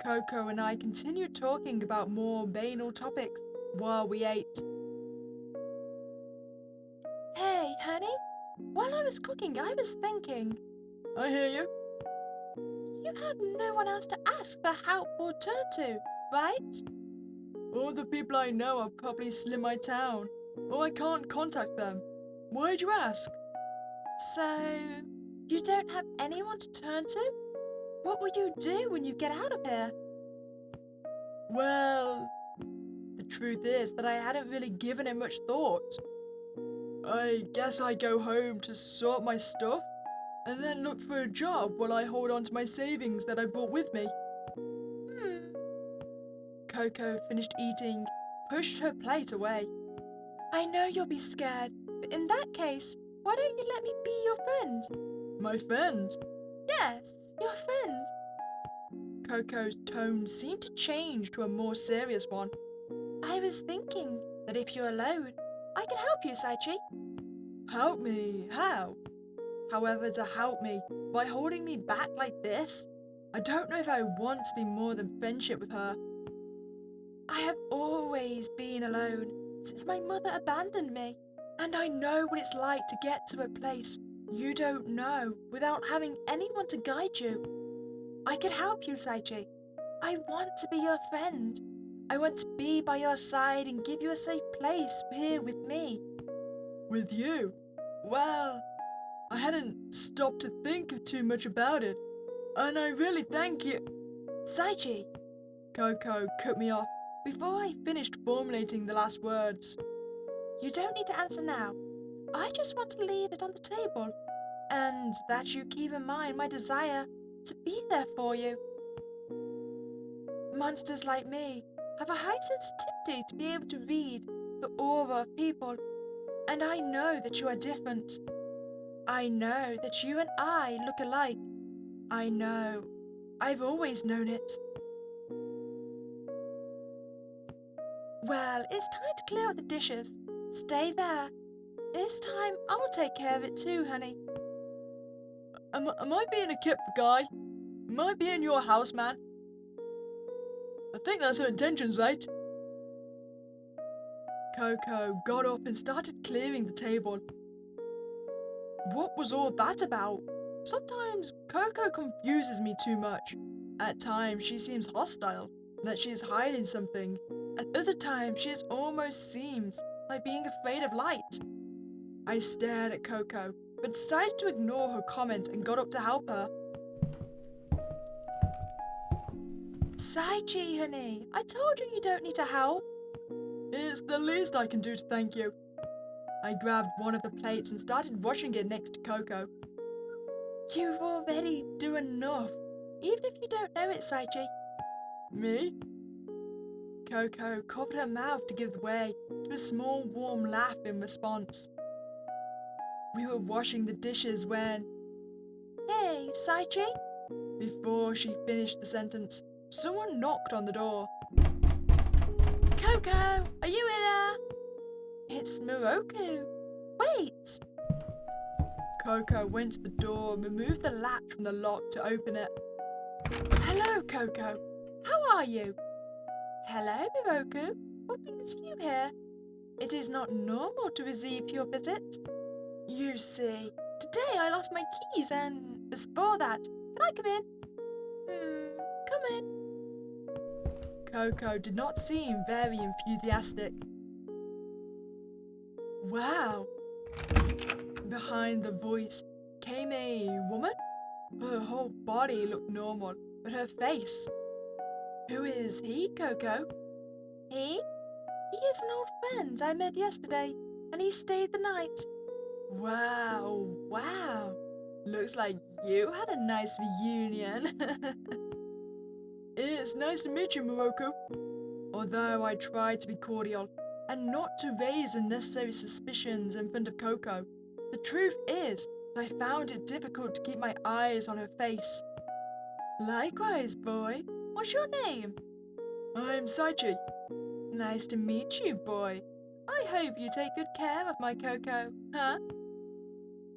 [SPEAKER 1] Koko and I continued talking about more banal topics while we ate.
[SPEAKER 2] Hey, honey. While I was cooking, I was thinking.
[SPEAKER 1] I hear you.
[SPEAKER 2] You have no one else to ask for help or turn to, right?
[SPEAKER 1] All the people I know are probably still in my town, or I can't contact them. Why'd you ask?
[SPEAKER 2] So, you don't have anyone to turn to? What will you do when you get out of here?
[SPEAKER 1] Well, the truth is that I hadn't really given it much thought. I guess I go home to sort my stuff and then look for a job while I hold on to my savings that I brought with me. Koko finished eating, pushed her plate away.
[SPEAKER 2] I know you'll be scared, but in that case, why don't you let me be your friend?
[SPEAKER 1] My friend?
[SPEAKER 2] Yes, your friend.
[SPEAKER 1] Koko's tone seemed to change to a more serious one.
[SPEAKER 2] I was thinking that if you're alone, I can help you, Saichi.
[SPEAKER 1] Help me? How? However, to help me by holding me back like this? I don't know if I want to be more than friendship with her.
[SPEAKER 2] I have always been alone since my mother abandoned me, and I know what it's like to get to a place you don't know without having anyone to guide you. I could help you, Saichi. I want to be your friend. I want to be by your side and give you a safe place here with me.
[SPEAKER 1] With you? Well, I hadn't stopped to think too much about it, and I really thank you.
[SPEAKER 2] Saichi!
[SPEAKER 1] Koko cut me off before I finished formulating the last words.
[SPEAKER 2] You don't need to answer now. I just want to leave it on the table, and that you keep in mind my desire to be there for you. Monsters like me have a high sensitivity to be able to read the aura of people, and I know that you are different. I know that you and I look alike. I know. I've always known it. Well, it's time to clear out the dishes. Stay there. This time I'll take care of it too, honey.
[SPEAKER 1] Am I being a kip guy? Am I being your house man? I think that's her intentions, right? Koko got up and started clearing the table. What was all that about? Sometimes Koko confuses me too much. At times she seems hostile, that she is hiding something, and other times she almost seems like being afraid of light. I stared at Koko, but decided to ignore her comment and got up to help her.
[SPEAKER 2] Saichi, honey, I told you don't need to help.
[SPEAKER 1] It's the least I can do to thank you. I grabbed one of the plates and started washing it next to Koko.
[SPEAKER 2] You already do enough, even if you don't know it, Saichi.
[SPEAKER 1] Me? Koko covered her mouth to give way to a small warm laugh in response. We were washing the dishes when...
[SPEAKER 2] Hey, Saichi?
[SPEAKER 1] Before she finished the sentence, someone knocked on the door.
[SPEAKER 2] Koko, are you in there? It's Moroku. Wait!
[SPEAKER 1] Koko went to the door and removed the latch from the lock to open it. Hello, Koko.
[SPEAKER 2] How are you? Hello, Moroku. What brings you here? It is not normal to receive your visit. You see, today I lost my keys and before that, can I come in? Come in.
[SPEAKER 1] Koko did not seem very enthusiastic. Wow! Behind the voice came a woman. Her whole body looked normal, but her face... Who is he, Koko?
[SPEAKER 2] He? He is an old friend I met yesterday, and he stayed the night.
[SPEAKER 1] Wow, wow. Looks like you had a nice reunion. It's nice to meet you, Moroku. Although I tried to be cordial and not to raise unnecessary suspicions in front of Koko, the truth is that I found it difficult to keep my eyes on her face. Likewise, boy. What's your name? I'm Saichi. Nice to meet you, boy. I hope you take good care of my Koko, huh?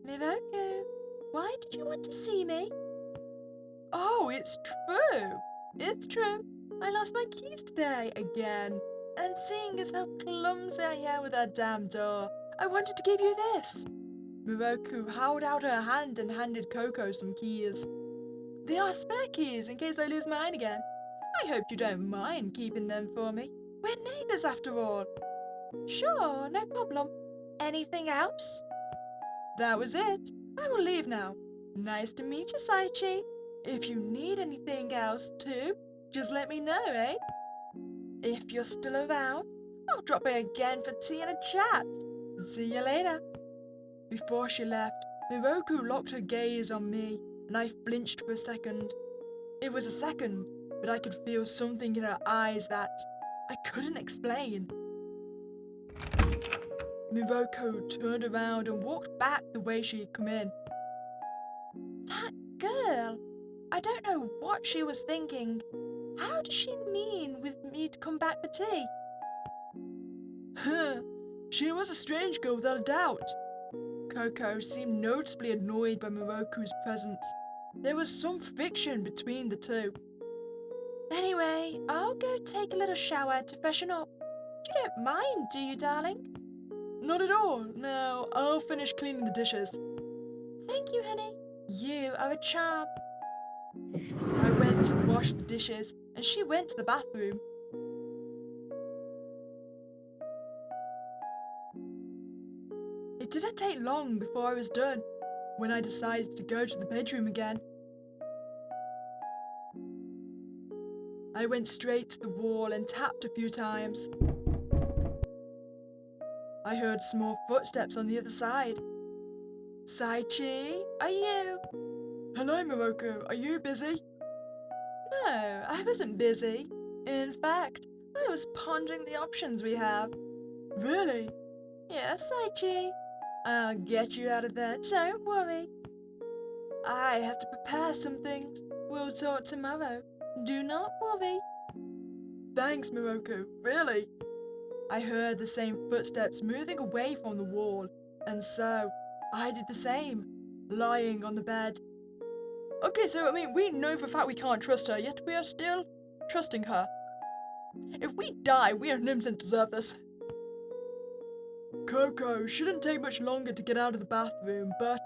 [SPEAKER 2] Moroku, why did you want to see me?
[SPEAKER 1] Oh, it's true. It's true. I lost my keys today again. And seeing as how clumsy I am with that damn door, I wanted to give you this. Moroku held out her hand and handed Koko some keys. They are spare keys in case I lose mine again. I hope you don't mind keeping them for me. We're neighbours after all.
[SPEAKER 2] Sure, no problem. Anything else?
[SPEAKER 1] That was it. I will leave now. Nice to meet you, Saichi. If you need anything else too, just let me know, eh? If you're still around, I'll drop by again for tea and a chat. See you later. Before she left, Miroku locked her gaze on me, and I flinched for a second. It was a second, but I could feel something in her eyes that I couldn't explain. Miroku turned around and walked back the way she had come in. That girl! I don't know what she was thinking. How does she mean with me to come back for tea? She was a strange girl without a doubt. Koko seemed noticeably annoyed by Miroku's presence. There was some friction between the two. Anyway, I'll go take a little shower to freshen up. You don't mind, do you, darling? Not at all. Now, I'll finish cleaning the dishes. Thank you, honey. You are a charm. I went to wash the dishes, and she went to the bathroom. It didn't take long before I was done, when I decided to go to the bedroom again. I went straight to the wall and tapped a few times. I heard small footsteps on the other side. Saichi, are you? Hello, Miroku. Are you busy? No, I wasn't busy. In fact, I was pondering the options we have. Really? Yes, Saichi. I'll get you out of there, don't worry. I have to prepare some things. We'll talk tomorrow. Do not worry. Thanks, Miroku. Really? I heard the same footsteps moving away from the wall, and so I did the same, lying on the bed. Okay, so we know for a fact we can't trust her, yet we are still trusting her. If we die, we 100% deserve this. Koko, shouldn't take much longer to get out of the bathroom, but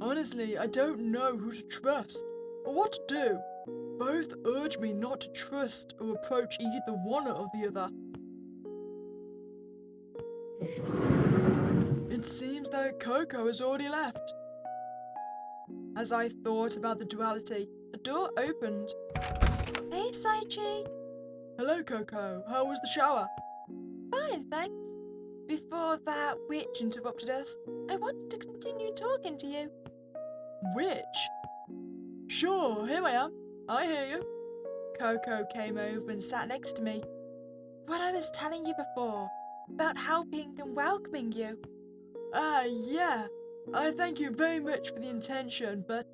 [SPEAKER 1] honestly, I don't know who to trust or what to do. Both urge me not to trust or approach either one or the other. It seems that Koko has already left. As I thought about the duality, the door opened. Hey, Saichi. Hello, Koko. How was the shower? Fine, thanks. Before that witch interrupted us, I wanted to continue talking to you. Witch? Sure, here I am. I hear you. Koko came over and sat next to me. What I was telling you before, about helping and welcoming you. Yeah. I thank you very much for the intention, but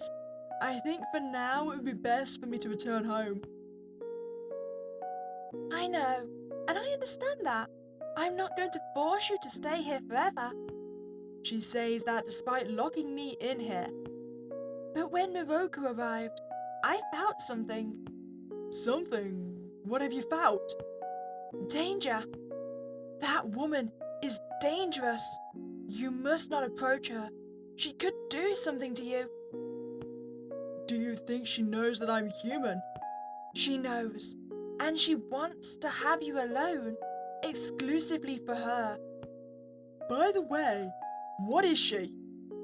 [SPEAKER 1] I think for now it would be best for me to return home. I know, and I understand that. I'm not going to force you to stay here forever. She says that despite locking me in here. But when Miroku arrived, I felt something. Something? What have you felt? Danger. That woman is dangerous. You must not approach her. She could do something to you. Do you think she knows that I'm human? She knows, and she wants to have you alone, exclusively for her. By the way, what is she?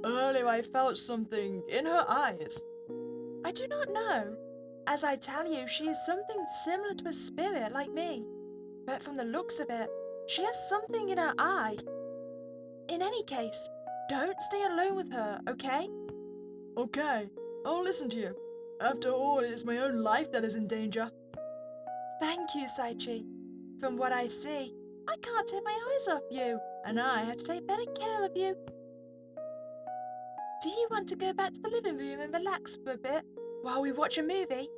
[SPEAKER 1] Earlier I felt something in her eyes. I do not know. As I tell you, she is something similar to a spirit like me. But from the looks of it, she has something in her eye. In any case, don't stay alone with her, okay? Okay, I'll listen to you. After all, it is my own life that is in danger. Thank you, Saichi. From what I see, I can't take my eyes off you, and I have to take better care of you. Do you want to go back to the living room and relax for a bit while we watch a movie?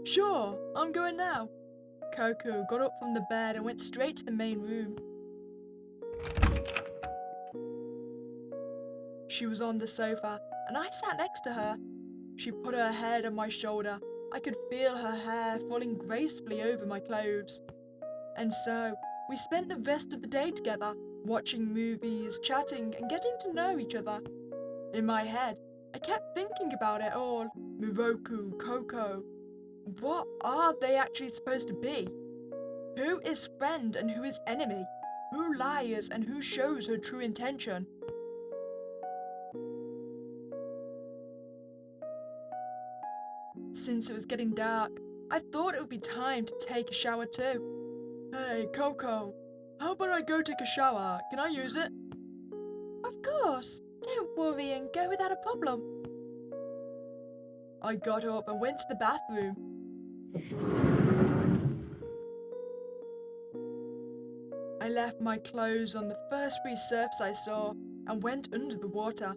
[SPEAKER 1] Sure, I'm going now. Koko got up from the bed and went straight to the main room. She was on the sofa, and I sat next to her. She put her head on my shoulder. I could feel her hair falling gracefully over my clothes. And so, we spent the rest of the day together, watching movies, chatting, and getting to know each other. In my head, I kept thinking about it all. Miroku, Koko. What are they actually supposed to be? Who is friend and who is enemy? Who lies and who shows her true intention? Since it was getting dark, I thought it would be time to take a shower too. Hey, Koko, how about I go take a shower? Can I use it?
[SPEAKER 2] Of course. Don't worry and go without a problem.
[SPEAKER 1] I got up and went to the bathroom. I left my clothes on the first free surface I saw and went under the water.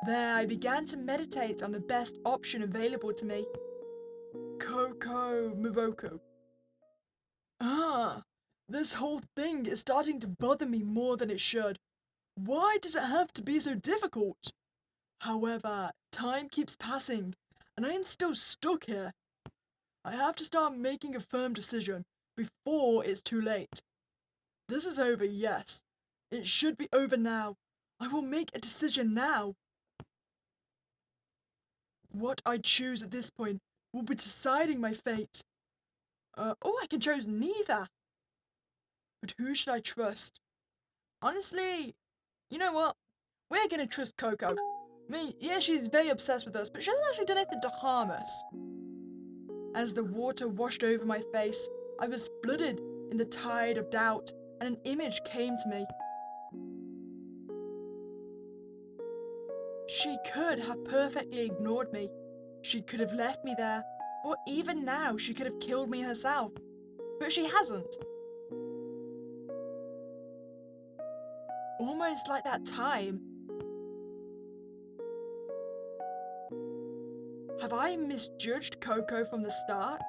[SPEAKER 1] There I began to meditate on the best option available to me. Koko Morocco. This whole thing is starting to bother me more than it should. Why does it have to be so difficult? However, time keeps passing, and I am still stuck here. I have to start making a firm decision before it's too late. This is over, yes. It should be over now. I will make a decision now. What I choose at this point will be deciding my fate. I can choose neither. But who should I trust? Honestly, you know what? We're gonna trust Koko. Yeah, she's very obsessed with us, but she hasn't actually done anything to harm us. As the water washed over my face, I was flooded in the tide of doubt, and an image came to me. She could have perfectly ignored me. She could have left me there, or even now she could have killed me herself. But she hasn't. Almost like that time. Have I misjudged Koko from the start?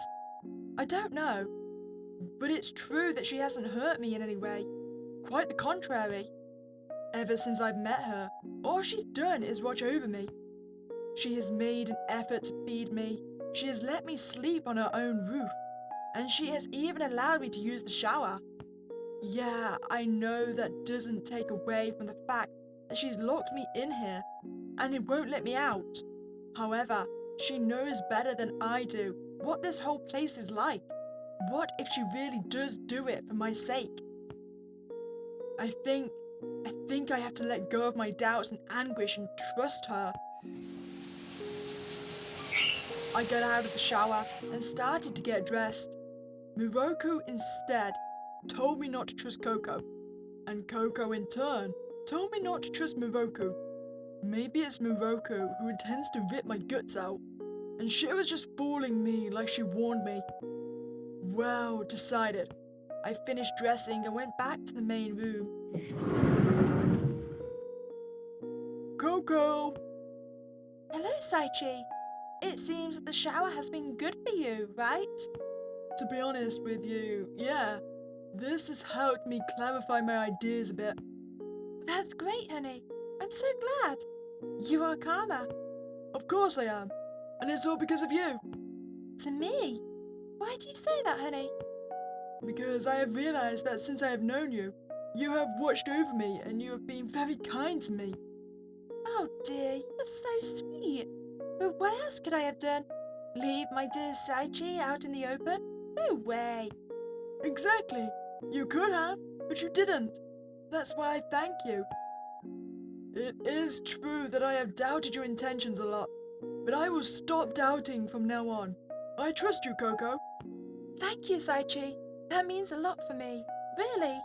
[SPEAKER 1] I don't know. But it's true that she hasn't hurt me in any way. Quite the contrary. Ever since I've met her, all she's done is watch over me. She has made an effort to feed me. She has let me sleep on her own roof. And she has even allowed me to use the shower. Yeah, I know that doesn't take away from the fact that she's locked me in here and it won't let me out. However, she knows better than I do what this whole place is like. What if she really does do it for my sake? I think I have to let go of my doubts and anguish and trust her. I got out of the shower and started to get dressed. Morocco instead told me not to trust Koko, and Koko in turn told me not to trust Morocco. Maybe it's Morocco who intends to rip my guts out, and she was just fooling me like she warned me. Well, decided. I finished dressing and went back to the main room. Koko!
[SPEAKER 2] Hello, Saichi. It seems that the shower has been good for you, right?
[SPEAKER 1] To be honest with you, yeah. This has helped me clarify my ideas a bit.
[SPEAKER 2] That's great, honey. I'm so glad. You are calmer.
[SPEAKER 1] Of course I am. And it's all because of you.
[SPEAKER 2] To me? Why do you say that, honey?
[SPEAKER 1] Because I have realized that since I have known you, you have watched over me and you have been very kind to me.
[SPEAKER 2] Oh dear, you're so sweet. But what else could I have done? Leave my dear Saichi out in the open? No way.
[SPEAKER 1] Exactly. You could have, but you didn't. That's why I thank you. It is true that I have doubted your intentions a lot, but I will stop doubting from now on. I trust you, Koko.
[SPEAKER 2] Thank you, Saichi. That means a lot for me. Really.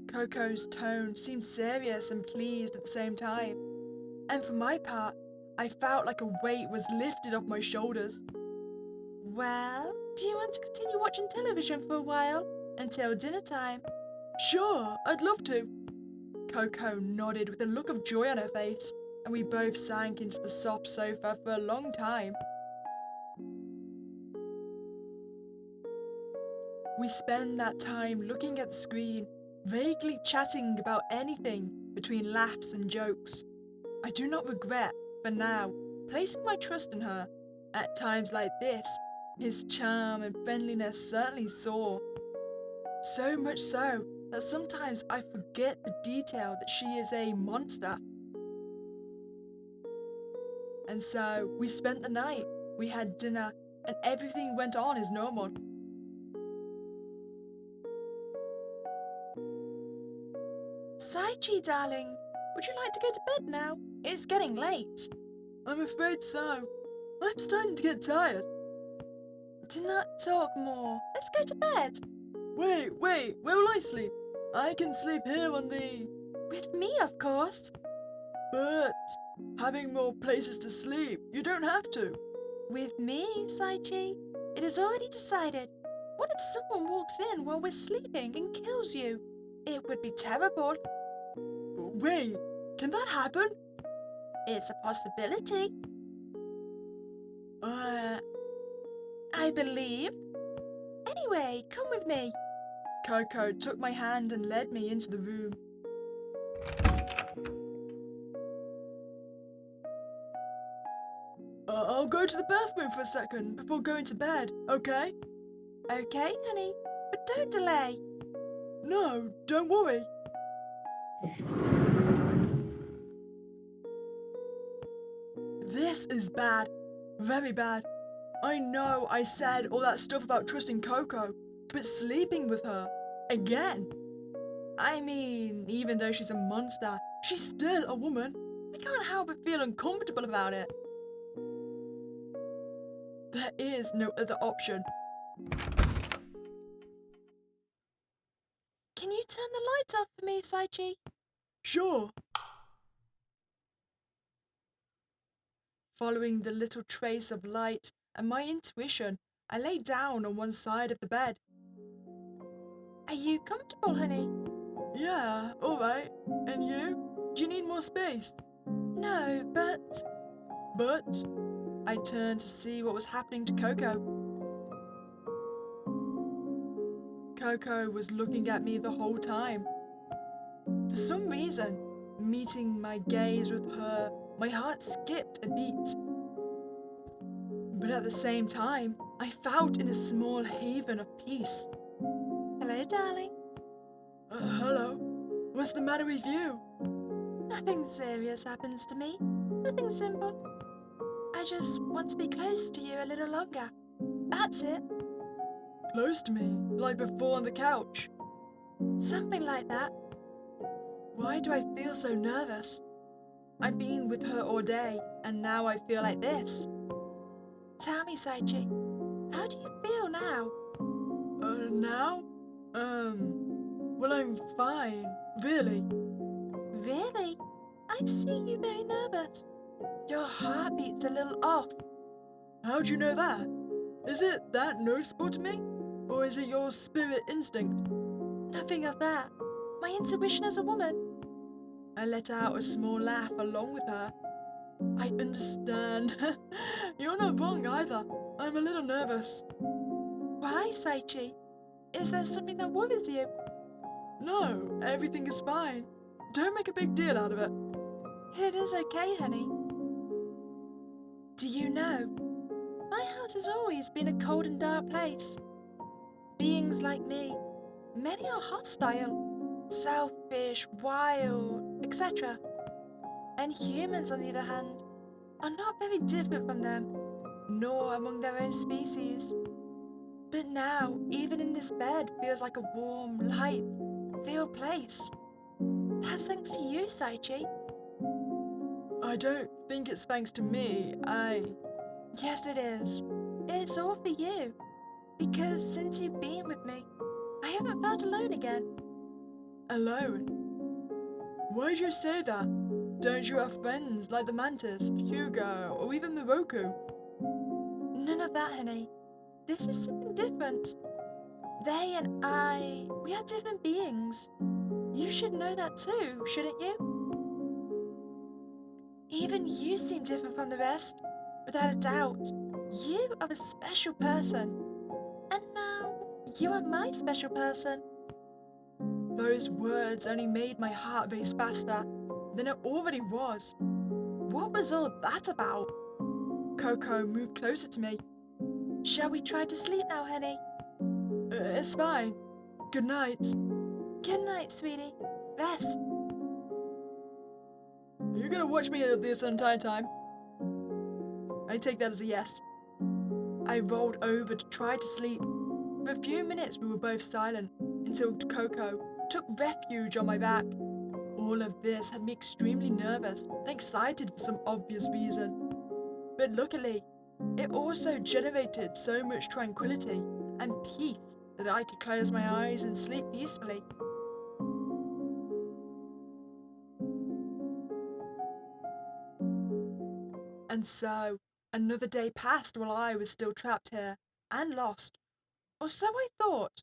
[SPEAKER 1] Koko's tone seemed serious and pleased at the same time. And for my part, I felt like a weight was lifted off my shoulders.
[SPEAKER 2] Well, do you want to continue watching television for a while? Until dinner time?
[SPEAKER 1] Sure, I'd love to. Koko nodded with a look of joy on her face, and we both sank into the soft sofa for a long time. We spent that time looking at the screen, vaguely chatting about anything between laughs and jokes. I do not regret, for now, placing my trust in her. At times like this, his charm and friendliness certainly soar. So much so that sometimes I forget the detail that she is a monster. And so we spent the night, we had dinner, and everything went on as normal.
[SPEAKER 2] Saichi, darling, Would you like to go to bed now? It's getting late.
[SPEAKER 1] I'm afraid so. I'm starting to get tired.
[SPEAKER 2] Do not talk more. Let's go to bed.
[SPEAKER 1] Wait, where will I sleep? I can sleep here on the...
[SPEAKER 2] With me, of course.
[SPEAKER 1] But having more places to sleep, you don't have to.
[SPEAKER 2] With me, Saichi. It is already decided. What if someone walks in while we're sleeping and kills you? It would be terrible.
[SPEAKER 1] Wait, can that happen?
[SPEAKER 2] It's a possibility. I believe. Anyway, come with me.
[SPEAKER 1] Koko took my hand and led me into the room. I'll go to the bathroom for a second before going to bed, okay?
[SPEAKER 2] Okay, honey, but don't delay.
[SPEAKER 1] No, don't worry. This is bad. Very bad. I know I said all that stuff about trusting Koko, but sleeping with her again? I mean, even though she's a monster, she's still a woman. I can't help but feel uncomfortable about it. There is no other option.
[SPEAKER 2] Can you turn the lights off for me, Saichi?
[SPEAKER 1] Sure. Following the little trace of light and my intuition, I lay down on one side of the bed.
[SPEAKER 2] Are you comfortable, honey?
[SPEAKER 1] Yeah, alright. And you? Do you need more space?
[SPEAKER 2] No, but...
[SPEAKER 1] But I turned to see what was happening to Koko. Koko was looking at me the whole time. For some reason, meeting my gaze with her, my heart skipped a beat. But at the same time, I felt in a small haven of peace.
[SPEAKER 2] Hello, darling.
[SPEAKER 1] Hello. What's the matter with you?
[SPEAKER 2] Nothing serious happens to me. Nothing simple. I just want to be close to you a little longer. That's it.
[SPEAKER 1] Close to me, like before on the couch.
[SPEAKER 2] Something like that.
[SPEAKER 1] Why do I feel so nervous? I've been with her all day, and now I feel like this.
[SPEAKER 2] Tell me, Saichi, how do you feel now?
[SPEAKER 1] Now? Well, I'm fine, really.
[SPEAKER 2] Really? I see you very nervous. Your heartbeat's a little off.
[SPEAKER 1] How'd you know that? Is it that noticeable to me? Or is it your spirit instinct?
[SPEAKER 2] Nothing of that. My intuition as a woman.
[SPEAKER 1] I let out a small laugh along with her. I understand. You're not wrong either. I'm a little nervous.
[SPEAKER 2] Why, Saichi? Is there something that worries you?
[SPEAKER 1] No, everything is fine. Don't make a big deal out of it.
[SPEAKER 2] It is okay, honey. Do you know, my house has always been a cold and dark place. Beings like me, many are hostile, selfish, wild, etc. And humans, on the other hand, are not very different from them, nor among their own species. But now, even in this bed feels like a warm, light, filled place. That's thanks to you, Saichi.
[SPEAKER 1] I don't think it's thanks to me.
[SPEAKER 2] Yes, it is. It's all for you. Because since you've been with me, I haven't felt alone again.
[SPEAKER 1] Alone? Why'd you say that? Don't you have friends like the Mantis, Hugo, or even Moroku?
[SPEAKER 2] None of that, honey. This is something different. They and I, we are different beings. You should know that too, shouldn't you? Even you seem different from the rest. Without a doubt, you are a special person. And now, you are my special person.
[SPEAKER 1] Those words only made my heart race faster than it already was. What was all that about? Koko moved closer to me.
[SPEAKER 2] Shall we try to sleep now, honey?
[SPEAKER 1] It's fine. Good night.
[SPEAKER 2] Good night, sweetie. Rest.
[SPEAKER 1] Are you gonna watch me this entire time? I take that as a yes. I rolled over to try to sleep. For a few minutes we were both silent until Koko took refuge on my back. All of this had me extremely nervous and excited for some obvious reason. But luckily, it also generated so much tranquility and peace that I could close my eyes and sleep peacefully. And so, another day passed while I was still trapped here and lost, or so I thought.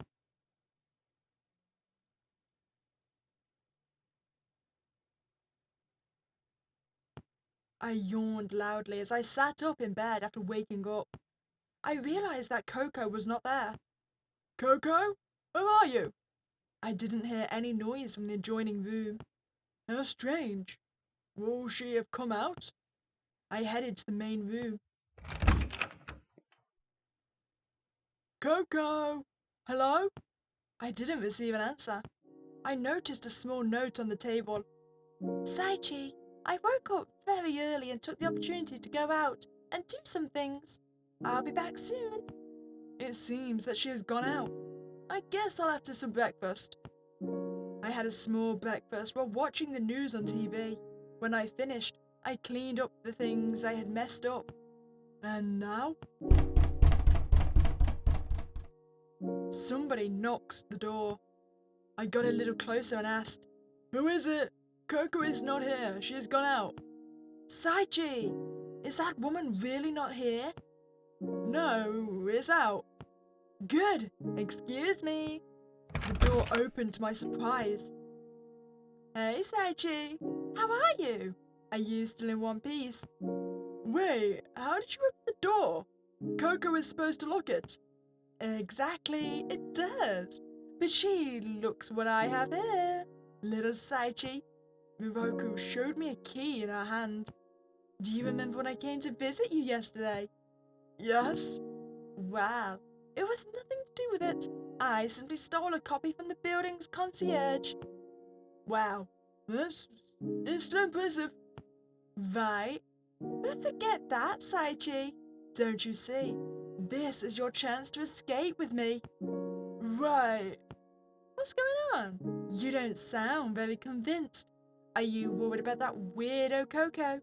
[SPEAKER 1] I yawned loudly as I sat up in bed after waking up. I realized that Koko was not there. Koko? Where are you? I didn't hear any noise from the adjoining room. How strange. Will she have come out? I headed to the main room. Koko! Hello? I didn't receive an answer. I noticed a small note on the table. Saichi, I woke up very early and took the opportunity to go out and do some things. I'll be back soon. It seems that she has gone out. I guess I'll have to some breakfast. I had a small breakfast while watching the news on TV. When I finished, I cleaned up the things I had messed up. And now? Somebody knocks the door. I got a little closer and asked, Who is it? Koko is not here. She has gone out. Saichi, is that woman really not here? No, it's out. Good. Excuse me. The door opened to my surprise. Hey, Saichi. How are you? Are you still in one piece? Wait, how did you open the door? Koko is supposed to lock it. Exactly, it does. But she looks what I have here. Little Saichi. Miroku showed me a key in her hand. Do you remember when I came to visit you yesterday? Yes. Well, it was nothing to do with it. I simply stole a copy from the building's concierge. Wow, this is still impressive. Right? But forget that, Saichi. Don't you see? This is your chance to escape with me. Right. What's going on? You don't sound very convinced. Are you worried about that weirdo Koko?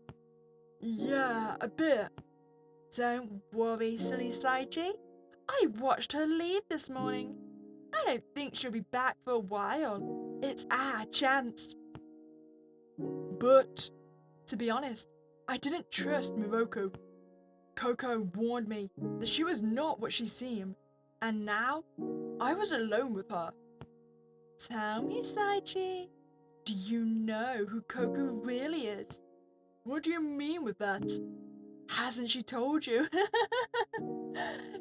[SPEAKER 1] Yeah, a bit. Don't worry, silly Saichi. I watched her leave this morning. I don't think she'll be back for a while. It's our chance. But, to be honest, I didn't trust Miroku. Koko warned me that she was not what she seemed, and now I was alone with her. Tell me, Saichi, do you know who Koko really is? What do you mean with that? Hasn't she told you?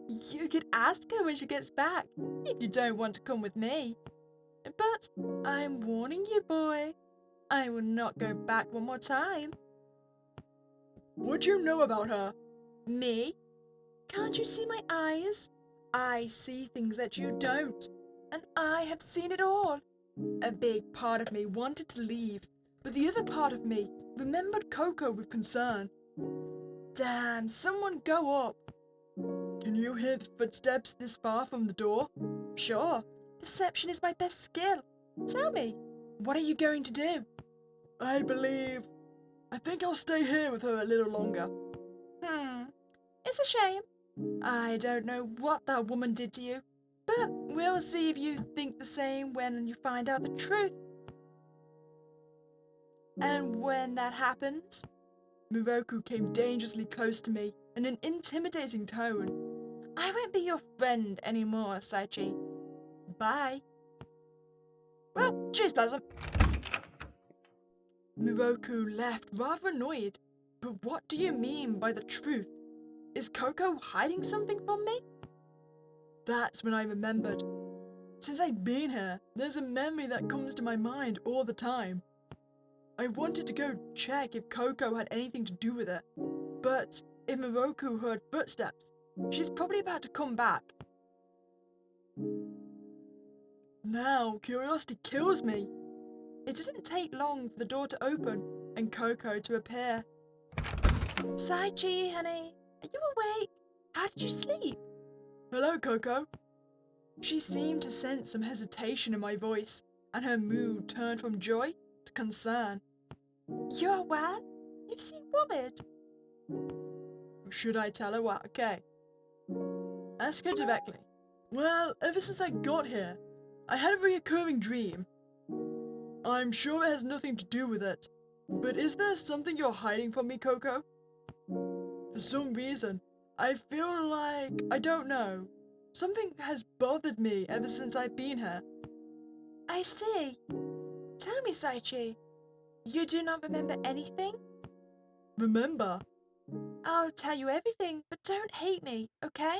[SPEAKER 1] You could ask her when she gets back, if you don't want to come with me. But I'm warning you, boy. I will not go back one more time. What do you know about her? Me? Can't you see my eyes? I see things that you don't, and I have seen it all. A big part of me wanted to leave, but the other part of me remembered Koko with concern. Damn, someone go up. Can you hear the footsteps this far from the door? Sure. Perception is my best skill. Tell me, what are you going to do? I think I'll stay here with her a little longer. It's a shame. I don't know what that woman did to you, but we'll see if you think the same when you find out the truth. And when that happens, Miroku came dangerously close to me in an intimidating tone. I won't be your friend anymore, Saichi. Bye. Well, cheers, Blossom. Miroku left rather annoyed. But what do you mean by the truth? Is Koko hiding something from me? That's when I remembered. Since I've been here, there's a memory that comes to my mind all the time. I wanted to go check if Koko had anything to do with it. But if Miroku heard footsteps, she's probably about to come back. Now, curiosity kills me. It didn't take long for the door to open and Koko to appear. Saichi, honey, are you awake? How did you sleep? Hello, Koko. She seemed to sense some hesitation in my voice, and her mood turned from joy concern.
[SPEAKER 2] You are well? You seem worried.
[SPEAKER 1] Should I tell her what? Okay. Ask her directly. Well, ever since I got here, I had a recurring dream. I'm sure it has nothing to do with it, but is there something you're hiding from me, Koko? For some reason, I feel like, I don't know, something has bothered me ever since I've been here.
[SPEAKER 2] I see. Tell me, Saichi, you do not remember anything?
[SPEAKER 1] Remember?
[SPEAKER 2] I'll tell you everything, but don't hate me, okay?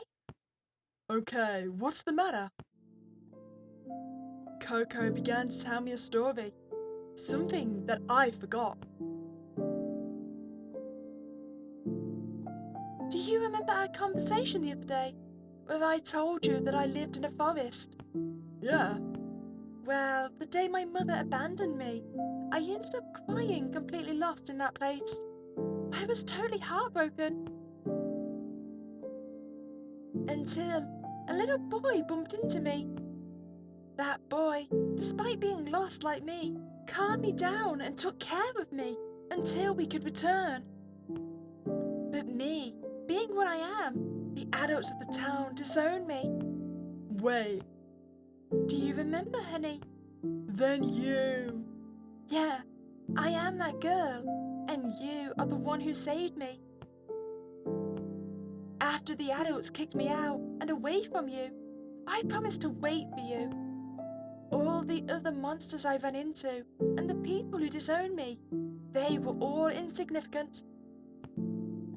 [SPEAKER 1] Okay, what's the matter? Koko began to tell me a story, something that I forgot.
[SPEAKER 2] Do you remember our conversation the other day, where I told you that I lived in a forest?
[SPEAKER 1] Yeah.
[SPEAKER 2] Well, the day my mother abandoned me, I ended up crying, completely lost in that place. I was totally heartbroken. Until a little boy bumped into me. That boy, despite being lost like me, calmed me down and took care of me until we could return. But me, being what I am, the adults of the town disowned me.
[SPEAKER 1] Wait,
[SPEAKER 2] Do you remember, honey?
[SPEAKER 1] then you...
[SPEAKER 2] Yeah, I am that girl, and you are the one who saved me. After the adults kicked me out and away from you, I promised to wait for you. All the other monsters I ran into, and the people who disowned me, they were all insignificant.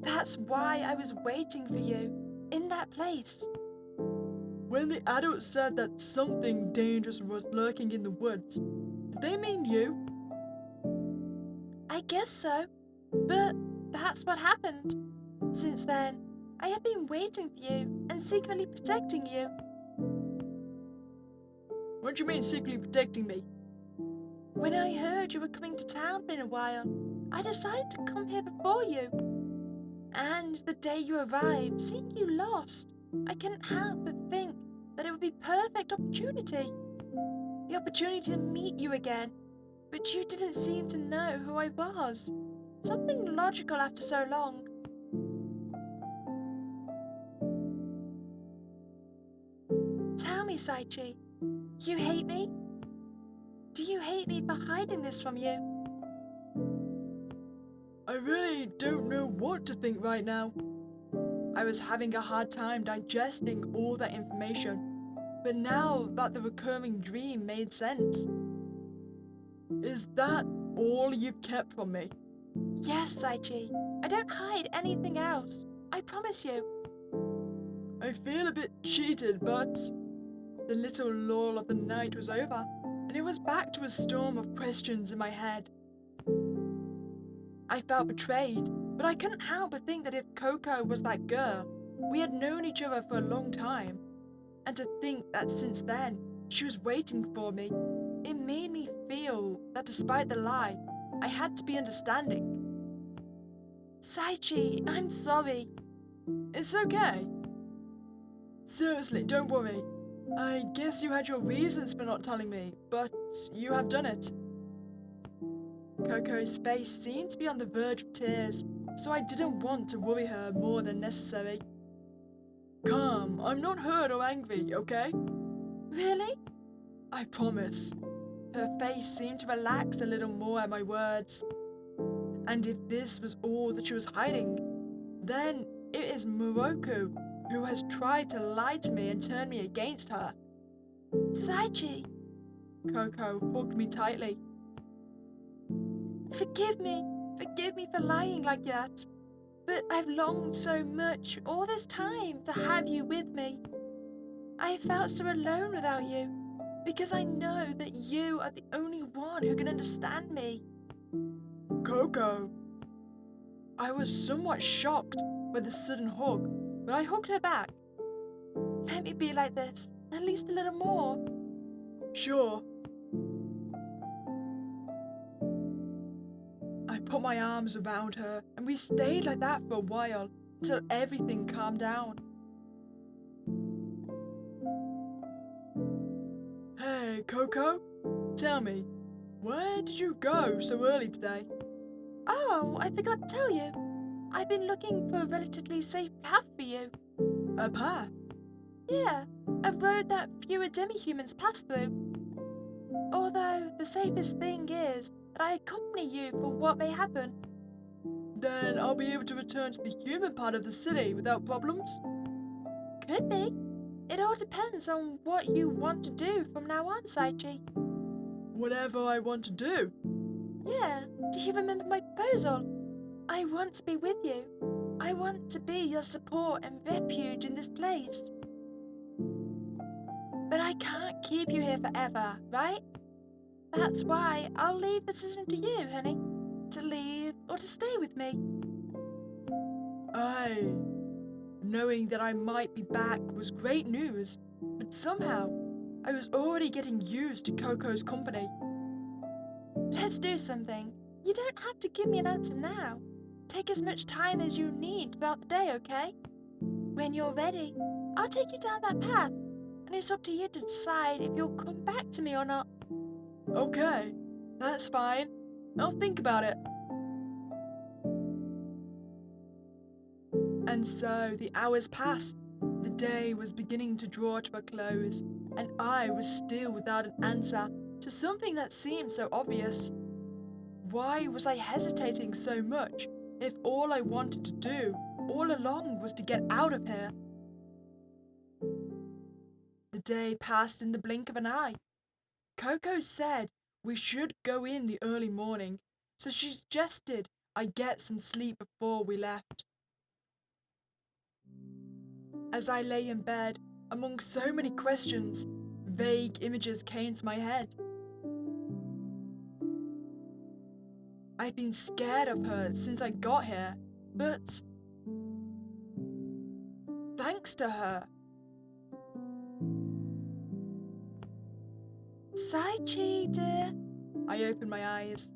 [SPEAKER 2] That's why I was waiting for you, in that place.
[SPEAKER 1] When the adults said that something dangerous was lurking in the woods, did they mean you?
[SPEAKER 2] I guess so, but that's what happened. Since then, I have been waiting for you and secretly protecting you.
[SPEAKER 1] What do you mean secretly protecting me?
[SPEAKER 2] When I heard you were coming to town in a while, I decided to come here before you. And the day you arrived, seeing you lost, I couldn't help but think that it would be perfect opportunity. The opportunity to meet you again, but you didn't seem to know who I was. Something logical after so long. Tell me, Saichi, you hate me? Do you hate me for hiding this from you?
[SPEAKER 1] I really don't know what to think right now. I was having a hard time digesting all that information, but now that the recurring dream made sense. Is that all you've kept from me?
[SPEAKER 2] Yes, Saichi. I don't hide anything else. I promise you.
[SPEAKER 1] I feel a bit cheated, but the little lull of the night was over, and it was back to a storm of questions in my head. I felt betrayed, but I couldn't help but think that if Koko was that girl, we had known each other for a long time. And to think that since then, she was waiting for me, it made me feel that despite the lie, I had to be understanding.
[SPEAKER 2] Saichi, I'm sorry.
[SPEAKER 1] It's okay. Seriously, don't worry. I guess you had your reasons for not telling me, but you have done it. Koko's face seemed to be on the verge of tears, so I didn't want to worry her more than necessary. Calm, I'm not hurt or angry, okay?
[SPEAKER 2] Really?
[SPEAKER 1] I promise. Her face seemed to relax a little more at my words. And if this was all that she was hiding, then it is Moroku who has tried to lie to me and turn me against her.
[SPEAKER 2] Saichi,
[SPEAKER 1] Koko hugged me tightly.
[SPEAKER 2] forgive me for lying like that. But I've longed so much all this time to have you with me. I felt so alone without you, because I know that you are the only one who can understand me.
[SPEAKER 1] Koko! I was somewhat shocked by the sudden hug, but I hugged her back.
[SPEAKER 2] Let me be like this, at least a little more.
[SPEAKER 1] Sure. I put my arms around her, and we stayed like that for a while, until everything calmed down. Hey, Koko, tell me, Where did you go so early today?
[SPEAKER 2] Oh, I forgot to tell you. I've been looking for a relatively safe path for you.
[SPEAKER 1] A path?
[SPEAKER 2] Yeah, a road that fewer demi-humans pass through. Although the safest thing is that I accompany you for what may happen.
[SPEAKER 1] Then I'll be able to return to the human part of the city without problems?
[SPEAKER 2] Could be. It all depends on what you want to do from now on, Saichi.
[SPEAKER 1] Whatever I want to do.
[SPEAKER 2] Yeah, do you remember my proposal? I want to be with you. I want to be your support and refuge in this place. But I can't keep you here forever, right? That's why I'll leave the decision to you, honey. To leave or to stay with me.
[SPEAKER 1] Knowing that I might be back was great news, but somehow I was already getting used to Koko's company.
[SPEAKER 2] Let's do something. You don't have to give me an answer now. Take as much time as you need throughout the day, okay? When you're ready, I'll take you down that path, and it's up to you to decide if you'll come back to me or not.
[SPEAKER 1] Okay, that's fine. I'll think about it. And so the hours passed. The day was beginning to draw to a close, and I was still without an answer to something that seemed so obvious. Why was I hesitating so much if all I wanted to do all along was to get out of here? The day passed in the blink of an eye. Koko said we should go in the early morning, so she suggested I get some sleep before we left. As I lay in bed, among so many questions, vague images came to my head. I've been scared of her since I got here, but thanks to her.
[SPEAKER 2] Saichi, dear.
[SPEAKER 1] I opened my eyes.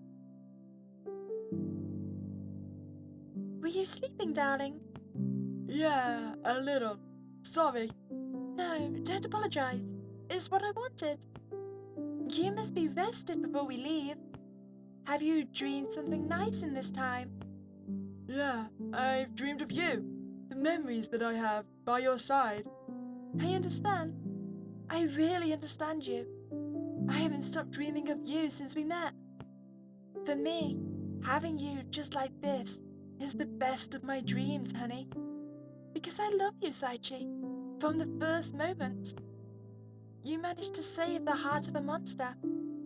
[SPEAKER 2] Were you sleeping, darling?
[SPEAKER 1] Yeah, a little. Sorry.
[SPEAKER 2] No, don't apologize. It's what I wanted. You must be rested before we leave. Have you dreamed something nice in this time?
[SPEAKER 1] Yeah, I've dreamed of you. The memories that I have by your side.
[SPEAKER 2] I understand. I really understand you. I haven't stopped dreaming of you since we met. For me, having you just like this is the best of my dreams, honey. Because I love you, Saichi, from the first moment. You managed to save the heart of a monster,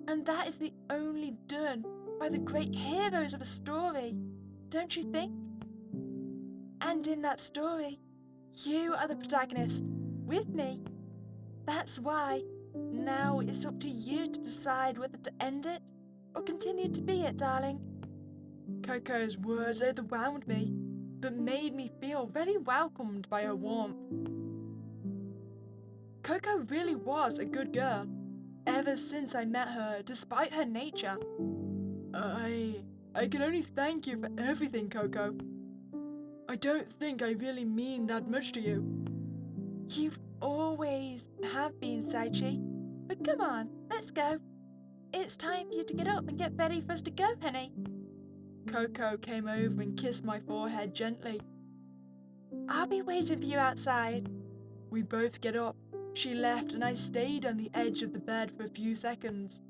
[SPEAKER 2] and that is the only done by the great heroes of a story, don't you think? And in that story, you are the protagonist, with me. That's why now it's up to you to decide whether to end it or continue to be it, darling.
[SPEAKER 1] Koko's words overwhelmed me, but made me feel very welcomed by her warmth. Koko really was a good girl, ever since I met her, despite her nature. I can only thank you for everything, Koko. I don't think I really mean that much to you.
[SPEAKER 2] You always have been, Saichi. But come on, let's go. It's time for you to get up and get ready for us to go, honey.
[SPEAKER 1] Koko came over and kissed my forehead gently.
[SPEAKER 2] I'll be waiting for you outside.
[SPEAKER 1] We both get up. She left and I stayed on the edge of the bed for a few seconds.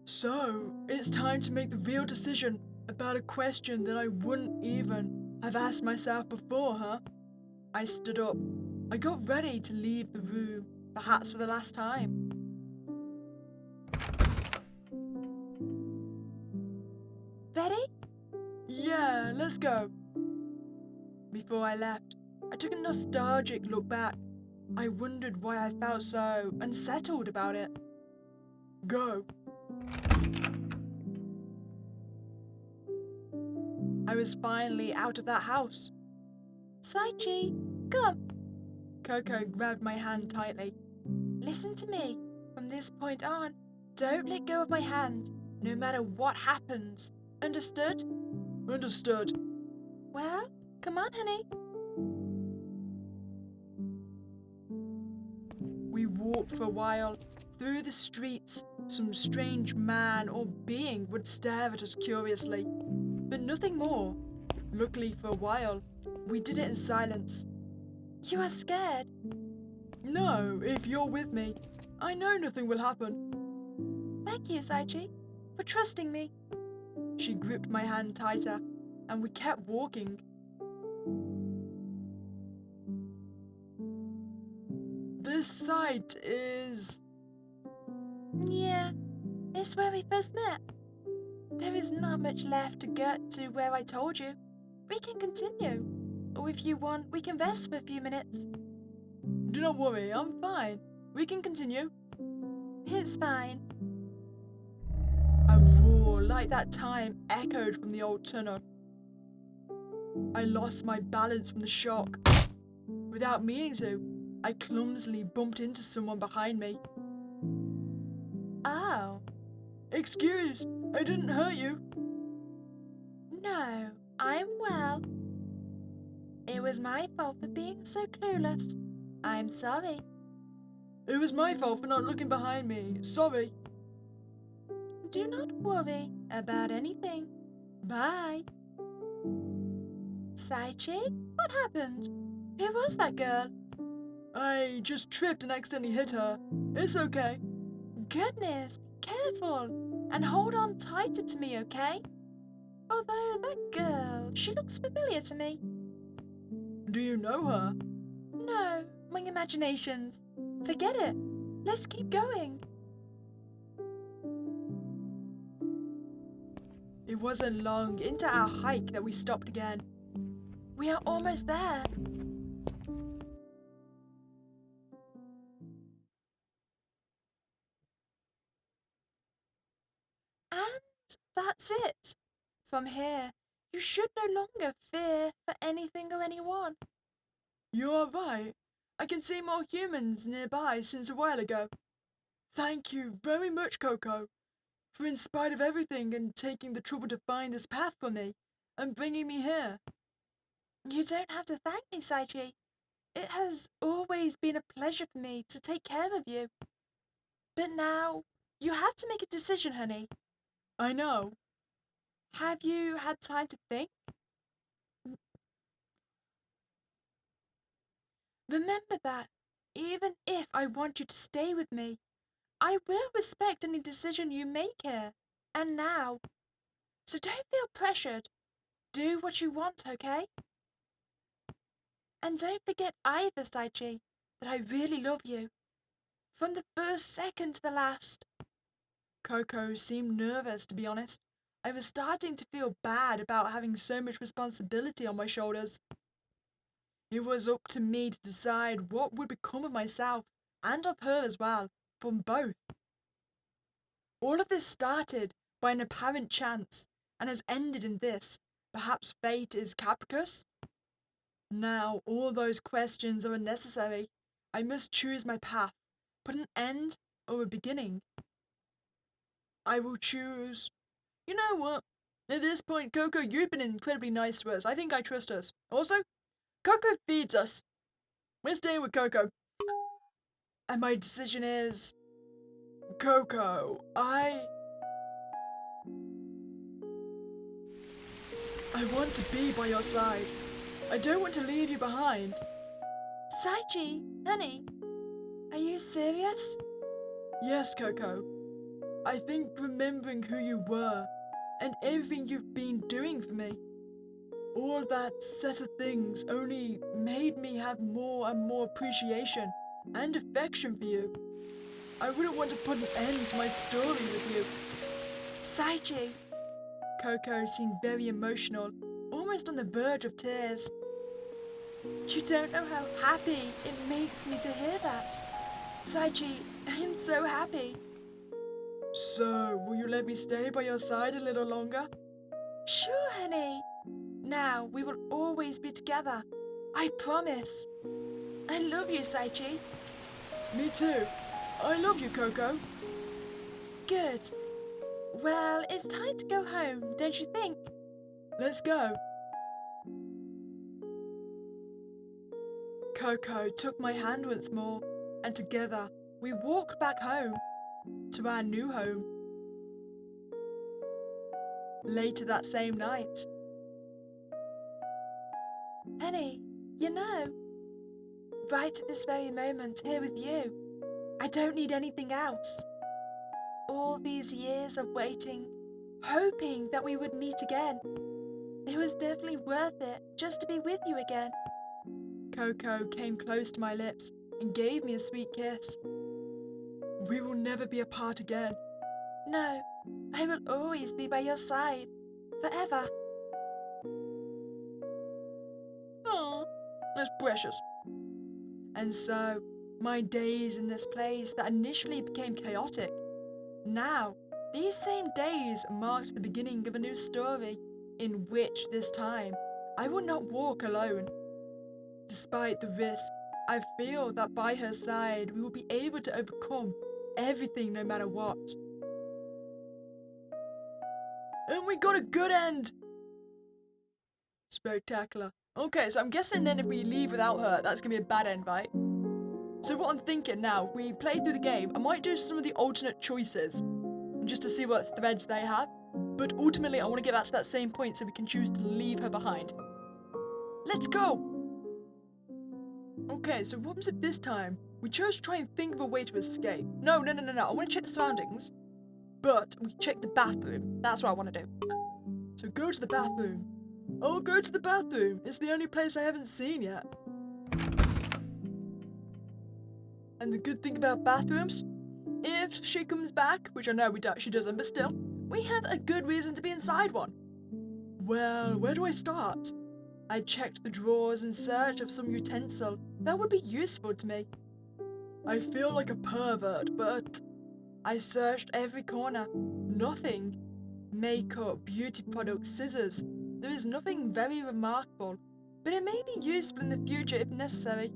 [SPEAKER 1] So, it's time to make the real decision about a question that I wouldn't even have asked myself before, huh? I stood up. I got ready to leave the room, perhaps for the last time.
[SPEAKER 2] Ready?
[SPEAKER 1] Yeah, let's go. Before I left, I took a nostalgic look back. I wondered why I felt so unsettled about it. Go. I was finally out of that house.
[SPEAKER 2] Saichi, come.
[SPEAKER 1] Koko grabbed my hand tightly.
[SPEAKER 2] Listen to me. From this point on, don't let go of my hand, no matter what happens. Understood?
[SPEAKER 1] Understood.
[SPEAKER 2] Well, come on, honey.
[SPEAKER 1] walked for a while. Through the streets, some strange man or being would stare at us curiously, but nothing more. Luckily for a while, we did it in silence.
[SPEAKER 2] You are scared?
[SPEAKER 1] No, if you're with me, I know nothing will happen.
[SPEAKER 2] Thank you, Saichi, for trusting me.
[SPEAKER 1] She gripped my hand tighter, and we kept walking. This site is...
[SPEAKER 2] Yeah, it's where we first met. There is not much left to get to where I told you. We can continue. Or if you want, we can rest for a few minutes.
[SPEAKER 1] Do not worry, I'm fine. We can continue.
[SPEAKER 2] It's fine.
[SPEAKER 1] A roar like that time echoed from the old tunnel. I lost my balance from the shock. Without meaning to, I clumsily bumped into someone behind me.
[SPEAKER 2] Oh.
[SPEAKER 1] Excuse, I didn't hurt you.
[SPEAKER 2] No, I'm well. It was my fault for being so clueless. I'm sorry.
[SPEAKER 1] It was my fault for not looking behind me. Sorry.
[SPEAKER 2] Do not worry about anything. Bye. Saichi, what happened? Who was that girl?
[SPEAKER 1] I just tripped and accidentally hit her. It's okay.
[SPEAKER 2] Goodness, be careful and hold on tighter to me, okay? Although that girl, she looks familiar to me.
[SPEAKER 1] Do you know her?
[SPEAKER 2] No, my imaginations. Forget it. Let's keep going.
[SPEAKER 1] It wasn't long into our hike that we stopped again.
[SPEAKER 2] We are almost there. And that's it. From here, you should no longer fear for anything or anyone.
[SPEAKER 1] You are right. I can see more humans nearby since a while ago. Thank you very much, Koko, for in spite of everything and taking the trouble to find this path for me and bringing me here.
[SPEAKER 2] You don't have to thank me, Saichi. It has always been a pleasure for me to take care of you. But now, you have to make a decision, honey.
[SPEAKER 1] I know.
[SPEAKER 2] Have you had time to think? Remember that, even if I want you to stay with me, I will respect any decision you make here and now. So don't feel pressured. Do what you want, okay? And don't forget either, Saichi, that I really love you. From the first second to the last.
[SPEAKER 1] Koko seemed nervous, to be honest. I was starting to feel bad about having so much responsibility on my shoulders. It was up to me to decide what would become of myself and of her as well, from both. All of this started by an apparent chance and has ended in this. Perhaps fate is capricious? Now all those questions are unnecessary. I must choose my path, put an end or a beginning. I will choose... You know what? At this point, Koko, you've been incredibly nice to us. I think I trust us. Also, Koko feeds us. We're staying with Koko. And my decision is... Koko, I want to be by your side. I don't want to leave you behind.
[SPEAKER 2] Saichi, honey, are you serious?
[SPEAKER 1] Yes, Koko. I think remembering who you were and everything you've been doing for me, all that set of things only made me have more and more appreciation and affection for you. I wouldn't want to put an end to my story with you.
[SPEAKER 2] Saichi.
[SPEAKER 1] Koko seemed very emotional, almost on the verge of tears.
[SPEAKER 2] You don't know how happy it makes me to hear that. Saichi, I'm so happy.
[SPEAKER 1] So, will you let me stay by your side a little longer?
[SPEAKER 2] Sure, honey. Now we will always be together. I promise. I love you, Saichi.
[SPEAKER 1] Me too. I love you, Koko.
[SPEAKER 2] Good. Well, it's time to go home, don't you think?
[SPEAKER 1] Let's go. Koko took my hand once more, and together we walked back home to our new home. Later that same night.
[SPEAKER 2] Penny, you know, right at this very moment here with you, I don't need anything else. All these years of waiting, hoping that we would meet again, it was definitely worth it just to be with you again.
[SPEAKER 1] Koko came close to my lips and gave me a sweet kiss. We will never be apart again.
[SPEAKER 2] No, I will always be by your side, forever.
[SPEAKER 1] Aw, that's precious. And so, my days in this place that initially became chaotic, now, these same days marked the beginning of a new story, in which this time, I will not walk alone. Despite the risk, I feel that by her side we will be able to overcome everything no matter what. And we got a good end! Spectacular. Okay, so I'm guessing then if we leave without her, that's gonna be a bad end, right? So what I'm thinking now, we play through the game, I might do some of the alternate choices, just to see what threads they have. But ultimately, I want to get back to that same point so we can choose to leave her behind. Let's go! Okay, so what was it this time? We chose to try and think of a way to escape. No, I want to check the surroundings. But we check the bathroom. That's what I want to do. So go to the bathroom. I'll go to the bathroom. It's the only place I haven't seen yet. And the good thing about bathrooms, if she comes back, which I know she doesn't, but still, we have a good reason to be inside one. Well, where do I start? I checked the drawers in search of some utensil that would be useful to me. I feel like a pervert, but I searched every corner. Nothing. Makeup, beauty products, scissors. There is nothing very remarkable, but it may be useful in the future if necessary.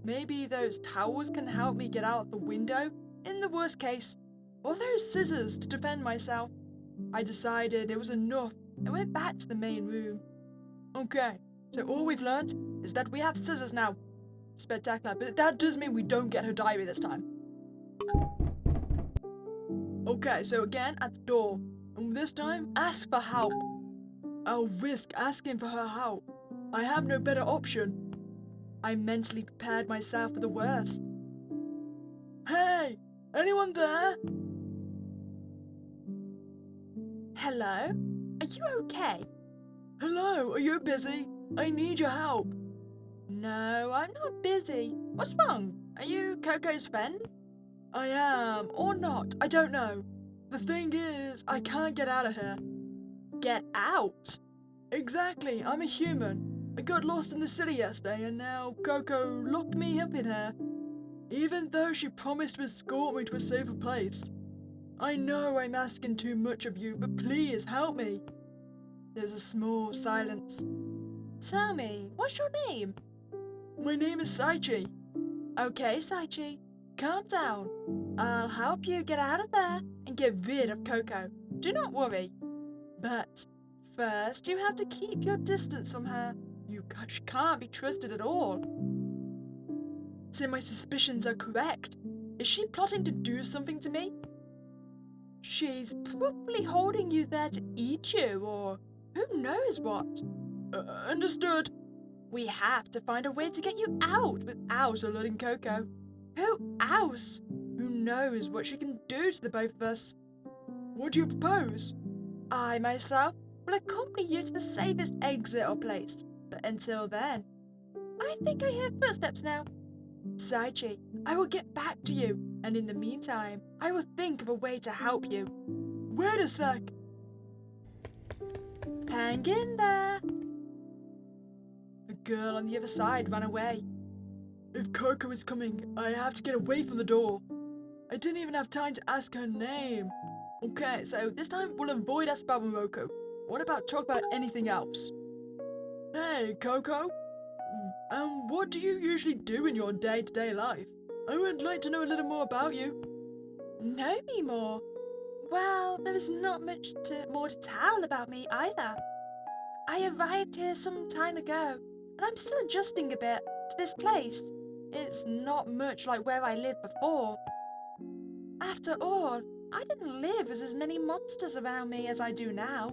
[SPEAKER 1] Maybe those towels can help me get out the window, in the worst case, or those scissors to defend myself. I decided it was enough and went back to the main room. Okay, so all we've learned is that we have scissors now. Spectacular, but that does mean we don't get her diary this time. Okay, so again at the door, and this time, ask for help. I'll risk asking for her help. I have no better option. I mentally prepared myself for the worst. Hey, anyone there?
[SPEAKER 2] Hello? Are you okay?
[SPEAKER 1] Hello, are you busy? I need your help.
[SPEAKER 2] No, I'm not busy. What's wrong? Are you Koko's friend?
[SPEAKER 1] I am, or not, I don't know. The thing is, I can't get out of here.
[SPEAKER 2] Get out?
[SPEAKER 1] Exactly, I'm a human. I got lost in the city yesterday and now Koko locked me up in here. Even though she promised to escort me to a safer place. I know I'm asking too much of you, but please help me. There's a small silence.
[SPEAKER 2] Tell me, what's your name?
[SPEAKER 1] My name is Saichi.
[SPEAKER 2] Okay, Saichi, calm down. I'll help you get out of there and get rid of Koko. Do not worry. But first, you have to keep your distance from her. She can't be trusted at all.
[SPEAKER 1] So my suspicions are correct. Is she plotting to do something to me?
[SPEAKER 2] She's probably holding you there to eat you, or who knows what.
[SPEAKER 1] Understood.
[SPEAKER 2] We have to find a way to get you out without alerting Koko. Who else?
[SPEAKER 1] Who knows what she can do to the both of us? What do you propose?
[SPEAKER 2] I myself will accompany you to the safest exit or place. But until then, I think I hear footsteps now. Saichi, I will get back to you, and in the meantime, I will think of a way to help you.
[SPEAKER 1] Wait a sec.
[SPEAKER 2] Hang in there.
[SPEAKER 1] The girl on the other side ran away. If Koko is coming, I have to get away from the door. I didn't even have time to ask her name. Okay, so this time we'll avoid asking about Morocco. What about talk about anything else? Hey, Koko. What do you usually do in your day-to-day life? I would like to know a little more about you.
[SPEAKER 2] Know me more? Well, there is not much more to tell about me either. I arrived here some time ago, and I'm still adjusting a bit to this place.
[SPEAKER 1] It's not much like where I lived before. After all, I didn't live with as many monsters around me as I do now.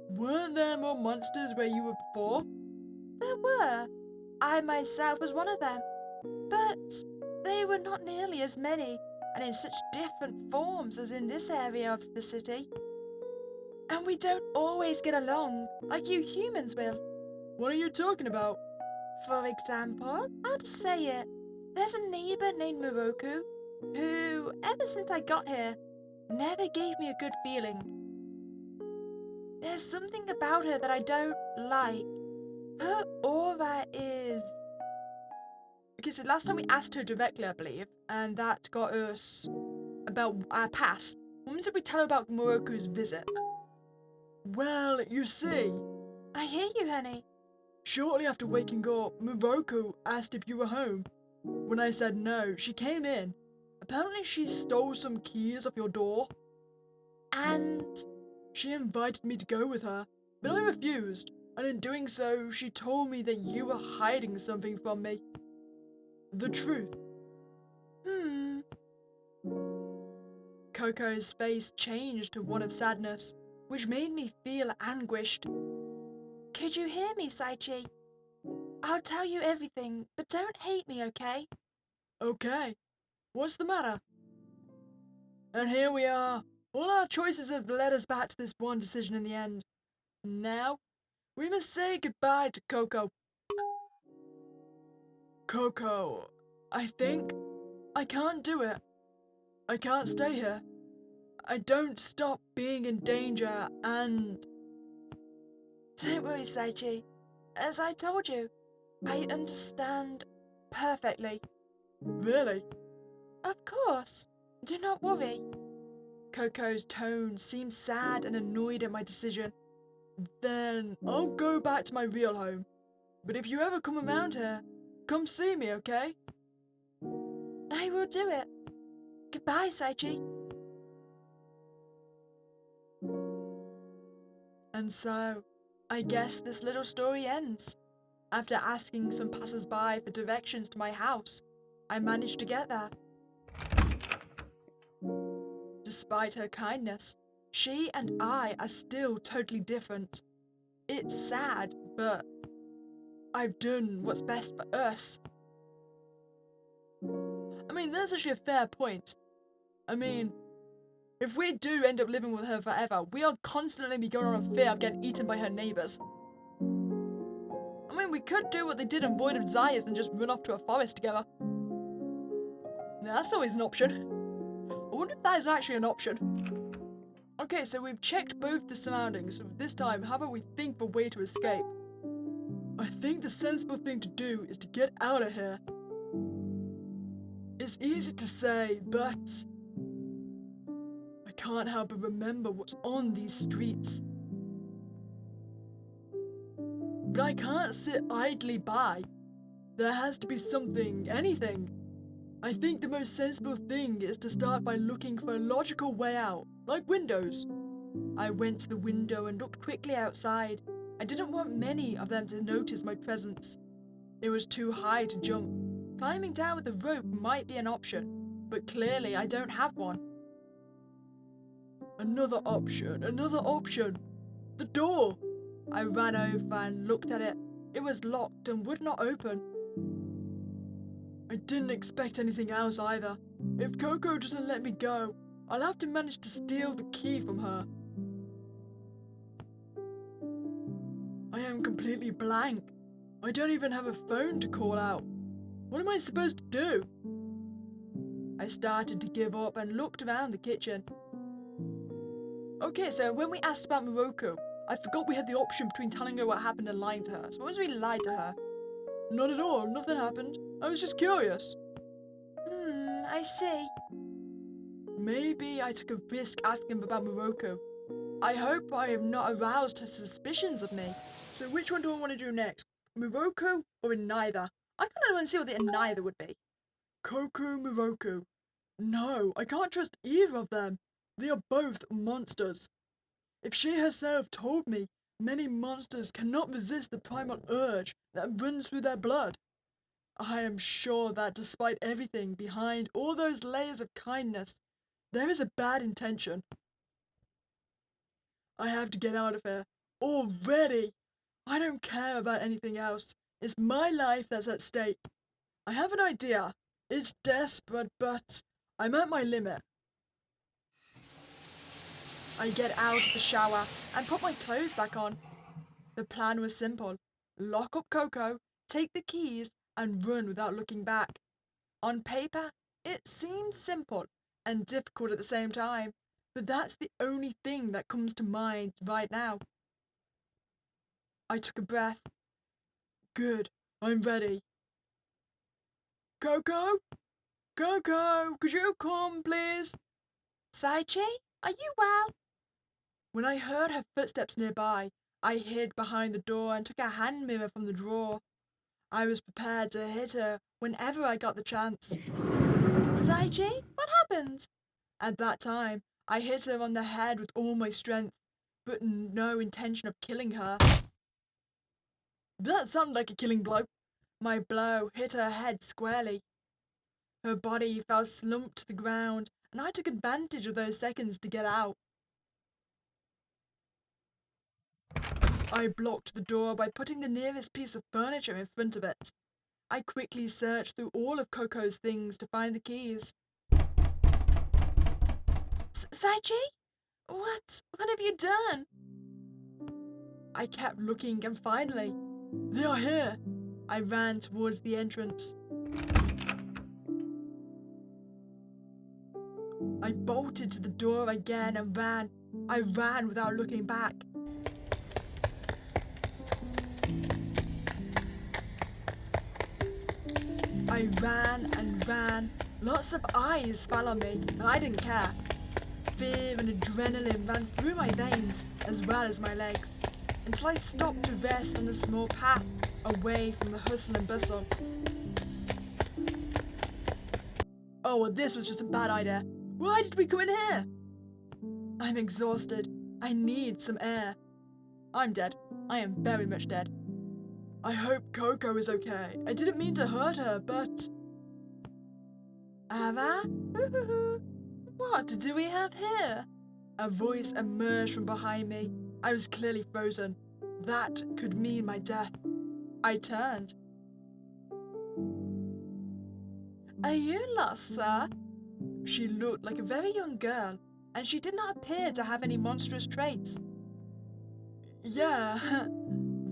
[SPEAKER 1] Weren't there more monsters where you were before? There were. I myself was one of them. But they were not nearly as many, and in such different forms as in this area of the city. And we don't always get along like you humans will. What are you talking about? For example, how to say it? There's a neighbour named Moroku who, ever since I got here, never gave me a good feeling. There's something about her that I don't like. Her aura is... Okay, so last time we asked her directly, I believe, and that got us about our past. When did we tell her about Moroku's visit? Well, you see... I hear you, honey. Shortly after waking up, Moroku asked if you were home. When I said no, she came in. Apparently she stole some keys off your door. And she invited me to go with her, but I refused. And in doing so, she told me that you were hiding something from me. The truth. Koko's face changed to one of sadness, which made me feel anguished. Could you hear me, Saichi? I'll tell you everything, but don't hate me, okay? Okay. What's the matter? And here we are. All our choices have led us back to this one decision in the end. Now, we must say goodbye to Koko. Koko, I think I can't do it. I can't stay here. I don't stop being in danger and... Don't worry, Saichi. As I told you, I understand perfectly. Really? Of course. Do not worry. Koko's tone seemed sad and annoyed at my decision. Then I'll go back to my real home. But if you ever come around here, come see me, okay? I will do it. Goodbye, Saichi. And so, I guess this little story ends. After asking some passers-by for directions to my house, I managed to get there. Despite her kindness, she and I are still totally different. It's sad, but I've done what's best for us. I mean, that's actually a fair point. I mean, if we do end up living with her forever, we'll constantly be going on a fear of getting eaten by her neighbours. I mean, we could do what they did in Void of Desires and just run off to a forest together. Now, that's always an option. I wonder if that is actually an option. Okay, so we've checked both the surroundings, so this time, how about we think of a way to escape? I think the sensible thing to do is to get out of here. It's easy to say, but I can't help but remember what's on these streets. But I can't sit idly by. There has to be something, anything. I think the most sensible thing is to start by looking for a logical way out, like windows. I went to the window and looked quickly outside. I didn't want many of them to notice my presence. It was too high to jump. Climbing down with a rope might be an option, but clearly I don't have one. Another option, another option. The door! I ran over and looked at it. It was locked and would not open. I didn't expect anything else either. If Koko doesn't let me go, I'll have to manage to steal the key from her. I am completely blank. I don't even have a phone to call out. What am I supposed to do? I started to give up and looked around the kitchen. Okay, so when we asked about Moroku, I forgot we had the option between telling her what happened and lying to her. So what was we lied to her? Not at all, nothing happened. I was just curious. I see. Maybe I took a risk asking about Moroku. I hope I have not aroused her suspicions of me. So which one do I want to do next? Moroku or in neither? I kind of want to see what the in neither would be. Koko, Moroku. No, I can't trust either of them. They are both monsters. If she herself told me many monsters cannot resist the primal urge that runs through their blood. I am sure that despite everything behind all those layers of kindness, there is a bad intention. I have to get out of here. Already! I don't care about anything else. It's my life that's at stake. I have an idea. It's desperate, but I'm at my limit. I get out of the shower and put my clothes back on. The plan was simple. Lock up Koko, take the keys, and run without looking back. On paper, it seems simple and difficult at the same time, but that's the only thing that comes to mind right now. I took a breath. Good, I'm ready. Koko? Koko, could you come, please?
[SPEAKER 2] Saichi, are you well?
[SPEAKER 1] When I heard her footsteps nearby, I hid behind the door and took a hand mirror from the drawer. I was prepared to hit her whenever I got the chance.
[SPEAKER 2] Saichi, what happened?
[SPEAKER 1] At that time, I hit her on the head with all my strength, but no intention of killing her. That sounded like a killing blow. My blow hit her head squarely. Her body fell slumped to the ground, and I took advantage of those seconds to get out. I blocked the door by putting the nearest piece of furniture in front of it. I quickly searched through all of Koko's things to find the keys.
[SPEAKER 2] Saichi? What have you done?
[SPEAKER 1] I kept looking and finally, they are here. I ran towards the entrance. I bolted to the door again and ran. I ran without looking back. I ran and ran. Lots of eyes fell on me, and I didn't care. Fear and adrenaline ran through my veins as well as my legs, until I stopped to rest on a small path away from the hustle and bustle. Oh, well, this was just a bad idea. Why did we come in here? I'm exhausted. I need some air. I'm dead. I am very much dead. I hope Koko is okay. I didn't mean to hurt her, but...
[SPEAKER 2] Ava? What do we have here?
[SPEAKER 1] A voice emerged from behind me. I was clearly frozen. That could mean my death. I turned.
[SPEAKER 2] Are you lost, sir?
[SPEAKER 1] She looked like a very young girl, and she did not appear to have any monstrous traits. Yeah,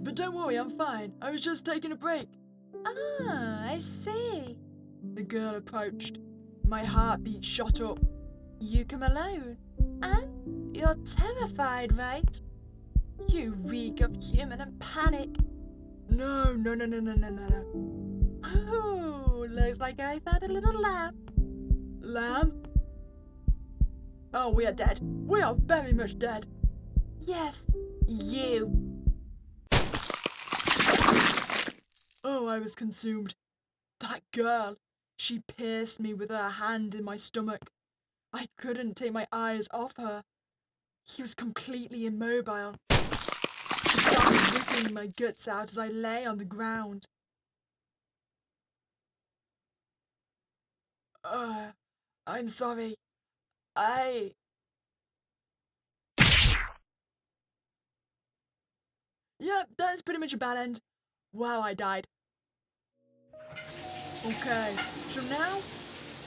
[SPEAKER 1] but don't worry, I'm fine. I was just taking a break.
[SPEAKER 2] Ah, I see.
[SPEAKER 1] The girl approached. My heartbeat shot up.
[SPEAKER 2] You come alone, and you're terrified, right? You reek of human and panic.
[SPEAKER 1] No.
[SPEAKER 2] Oh, looks like I found a little lamb.
[SPEAKER 1] Lamb? Oh, we are dead. We are very much dead.
[SPEAKER 2] Yes, you.
[SPEAKER 1] Oh, I was consumed. That girl. She pierced me with her hand in my stomach. I couldn't take my eyes off her. He was completely immobile. She started ripping my guts out as I lay on the ground. I'm sorry. Yeah, that's pretty much a bad end. Wow, I died. Okay, so now,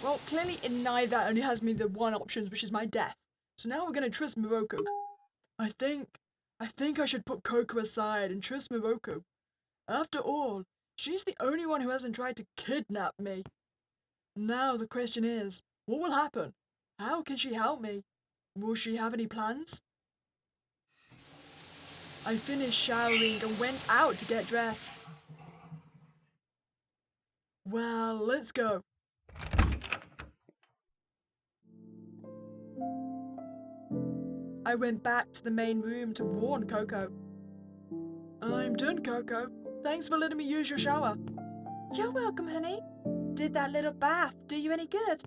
[SPEAKER 1] well, clearly in neither only has me the one option, which is my death. So now we're gonna trust Morocco. I think I should put Koko aside and trust Morocco. After all, she's the only one who hasn't tried to kidnap me. Now the question is, what will happen? How can she help me? Will she have any plans? I finished showering and went out to get dressed. Well, let's go. I went back to the main room to warn Koko. I'm done, Koko. Thanks for letting me use your shower.
[SPEAKER 2] You're welcome, honey. Did that little bath do you any good?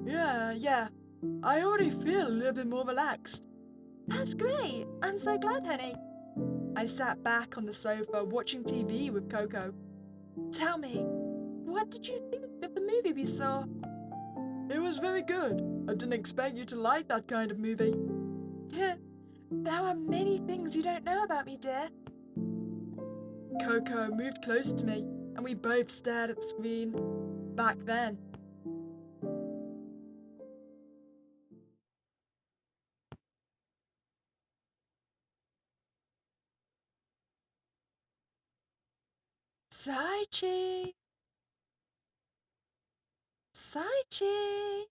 [SPEAKER 1] Yeah. I already feel a little bit more relaxed.
[SPEAKER 2] That's great. I'm so glad, honey.
[SPEAKER 1] I sat back on the sofa watching TV with Koko.
[SPEAKER 2] Tell me, what did you think of the movie we saw?
[SPEAKER 1] It was very good. I didn't expect you to like that kind of movie.
[SPEAKER 2] There are many things you don't know about me, dear.
[SPEAKER 1] Koko moved closer to me, and we both stared at the screen. Back then.
[SPEAKER 2] Saichi! Saichi!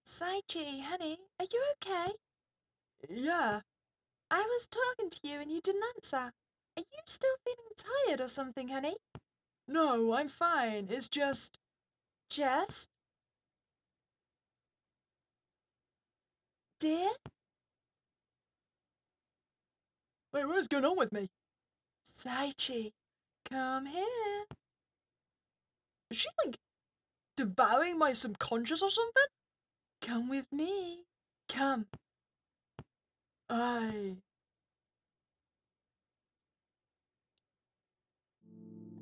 [SPEAKER 2] Saichi, honey, are you okay?
[SPEAKER 1] Yeah.
[SPEAKER 2] I was talking to you and you didn't answer. Are you still feeling tired or something, honey?
[SPEAKER 1] No, I'm fine. It's just...
[SPEAKER 2] Just? Dear?
[SPEAKER 1] Wait, what is going on with me?
[SPEAKER 2] Saichi, come here.
[SPEAKER 1] Is she, like, devouring my subconscious or something?
[SPEAKER 2] Come with me. Come.
[SPEAKER 1] I...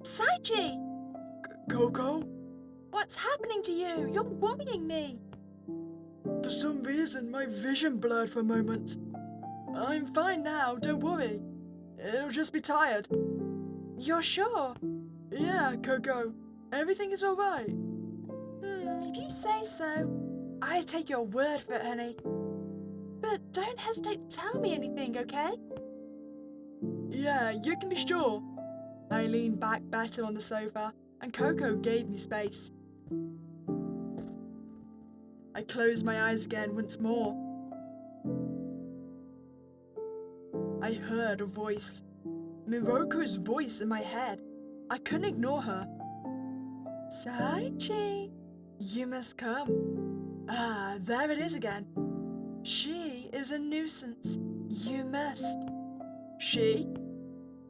[SPEAKER 2] Saichi!
[SPEAKER 1] Koko?
[SPEAKER 2] What's happening to you? You're worrying me.
[SPEAKER 1] For some reason, my vision blurred for a moment. I'm fine now, don't worry. It'll just be tired.
[SPEAKER 2] You're sure?
[SPEAKER 1] Yeah, Koko. Everything is alright.
[SPEAKER 2] If you say so. I take your word for it, honey. But don't hesitate to tell me anything, okay?
[SPEAKER 1] Yeah, you can be sure. I leaned back better on the sofa, and Koko gave me space. I closed my eyes again once more. I heard a voice. Miroku's voice in my head. I couldn't ignore her.
[SPEAKER 2] Saichi,
[SPEAKER 1] You must come. Ah, there it is again. She is a nuisance. You must. She?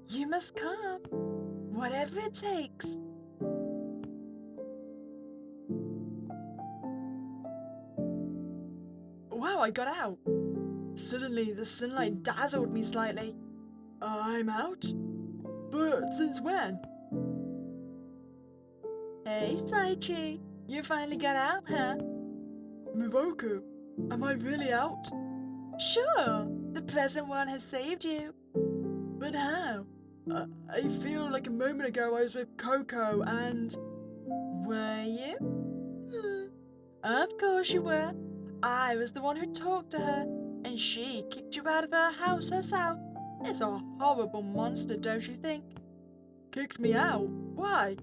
[SPEAKER 2] you must come. Whatever it takes.
[SPEAKER 1] Wow, I got out. Suddenly, the sunlight dazzled me slightly. I'm out? But since when?
[SPEAKER 2] Hey, Saichi, you finally got out, huh?
[SPEAKER 1] Miroku, am I really out?
[SPEAKER 2] Sure, the present one has saved you.
[SPEAKER 1] But how? I feel like a moment ago I was with Koko and...
[SPEAKER 2] Were you? Of course you were. I was the one who talked to her, and she kicked you out of her house herself. It's a horrible monster, don't you think?
[SPEAKER 1] Kicked me out? Why?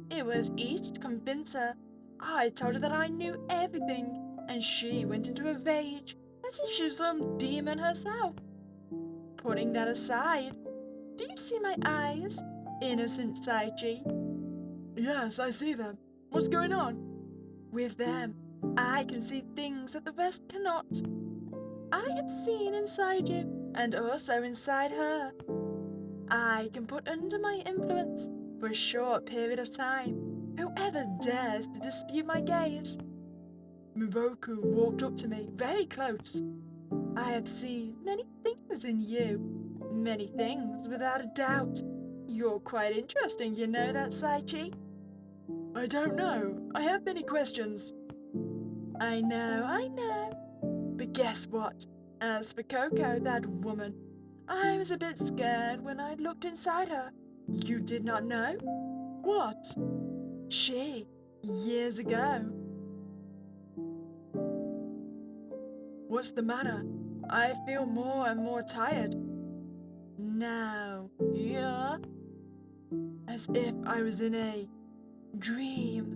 [SPEAKER 2] It was easy to convince her. I told her that I knew everything, and she went into a rage, as if she was some demon herself. Putting that aside, do you see my eyes, innocent Saichi?
[SPEAKER 1] Yes, I see them. What's going on?
[SPEAKER 2] With them, I can see things that the rest cannot. I have seen inside you, and also inside her. I can put under my influence, for a short period of time, whoever dares to dispute my gaze.
[SPEAKER 1] Miroku walked up to me,
[SPEAKER 2] Very close. I have seen many things in you. Many things, without a doubt. You're quite interesting, you know that, Saichi?
[SPEAKER 1] I don't know. I have many questions.
[SPEAKER 2] I know. But guess what? As for Koko, that woman, I was a bit scared when I looked inside her. You did not know?
[SPEAKER 1] What?
[SPEAKER 2] She, years ago.
[SPEAKER 1] What's the matter?
[SPEAKER 2] I feel more and more tired. Now, you're as if I was in a dream.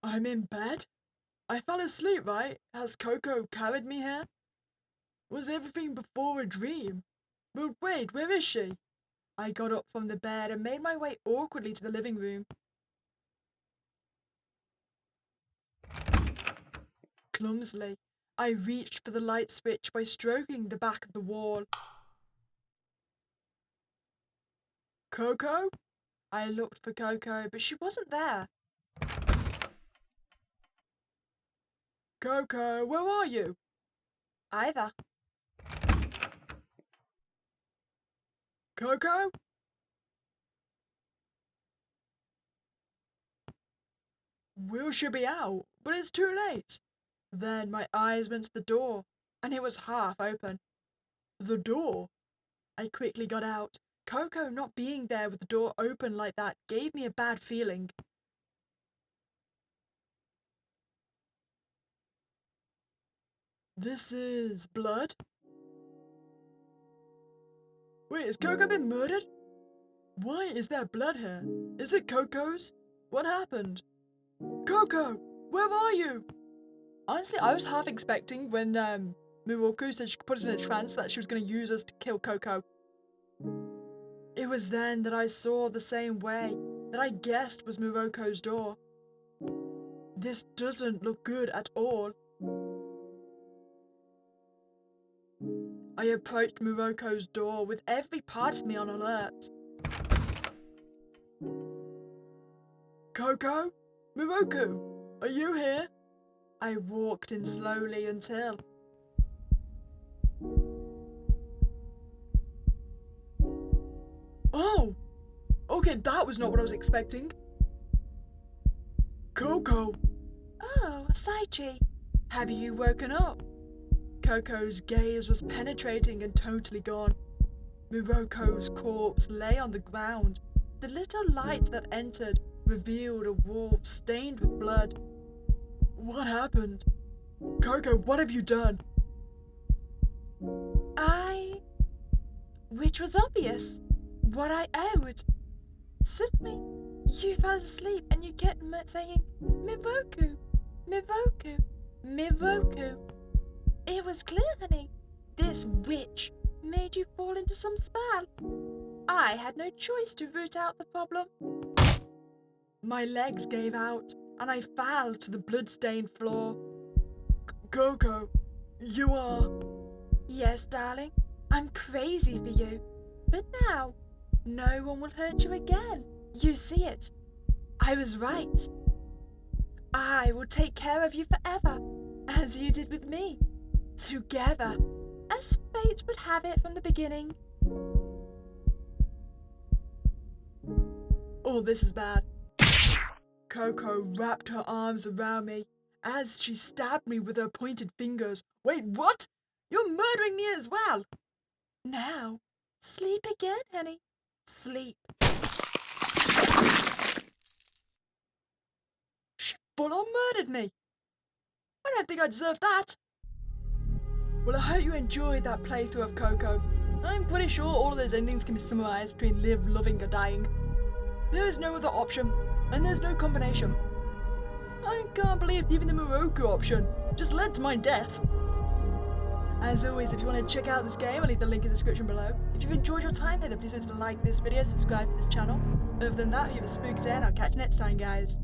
[SPEAKER 1] I'm in bed? I fell asleep, right? Has Koko carried me here? Was everything before a dream? But wait, where is she? I got up from the bed and made my way awkwardly to the living room. Clumsily, I reached for the light switch by stroking the back of the wall. Koko?
[SPEAKER 2] I looked for Koko, but she wasn't there.
[SPEAKER 1] Koko, where are you?
[SPEAKER 2] Either.
[SPEAKER 1] Koko? Will she be out? But it's too late. Then my eyes went to the door, and it was half open. The door? I quickly got out. Koko not being there with the door open like that gave me a bad feeling. This is blood? Wait, has Koko been murdered? Why is there blood here? Is it Koko's? What happened? Koko, where are you? Honestly, I was half expecting when Miroku said she put us in a trance that she was going to use us to kill Koko. It was then that I saw the same way that I guessed was Miroku's door. This doesn't look good at all. I approached Miroku's door with every part of me on alert. Koko? Miroku? Are you here? I walked in slowly until... Oh! Okay, that was not what I was expecting. Koko!
[SPEAKER 2] Oh, Saichi.
[SPEAKER 1] Have you woken up? Koko's gaze was penetrating and totally gone. Miroku's corpse lay on the ground. The little light that entered revealed a wall stained with blood. What happened? Koko, what have you done?
[SPEAKER 2] Which was obvious. What I owed. Suddenly, you fell asleep and you kept saying, Miroku, Miroku, Miroku. It was clear, honey. This witch made you fall into some spell. I had no choice to root out the problem.
[SPEAKER 1] My legs gave out, and I fell to the blood-stained floor. Koko, you are...
[SPEAKER 2] Yes, darling, I'm crazy for you. But now, no one will hurt you again. You see it. I was right. I will take care of you forever, as you did with me. Together, as fate would have it from the beginning.
[SPEAKER 1] Oh, this is bad. Koko wrapped her arms around me as she stabbed me with her pointed fingers. Wait, what? You're murdering me as well!
[SPEAKER 2] Now, sleep again, honey. Sleep.
[SPEAKER 1] She full-on murdered me. I don't think I deserve that. Well, I hope you enjoyed that playthrough of Koko. I'm pretty sure all of those endings can be summarized between live, loving, or dying. There is no other option, and there's no combination. I can't believe even the Miroku option just led to my death. As always, if you want to check out this game, I'll leave the link in the description below. If you've enjoyed your time here, then please don't forget to like this video, subscribe to this channel. Other than that, you have a spooky day, and I'll catch you next time, guys.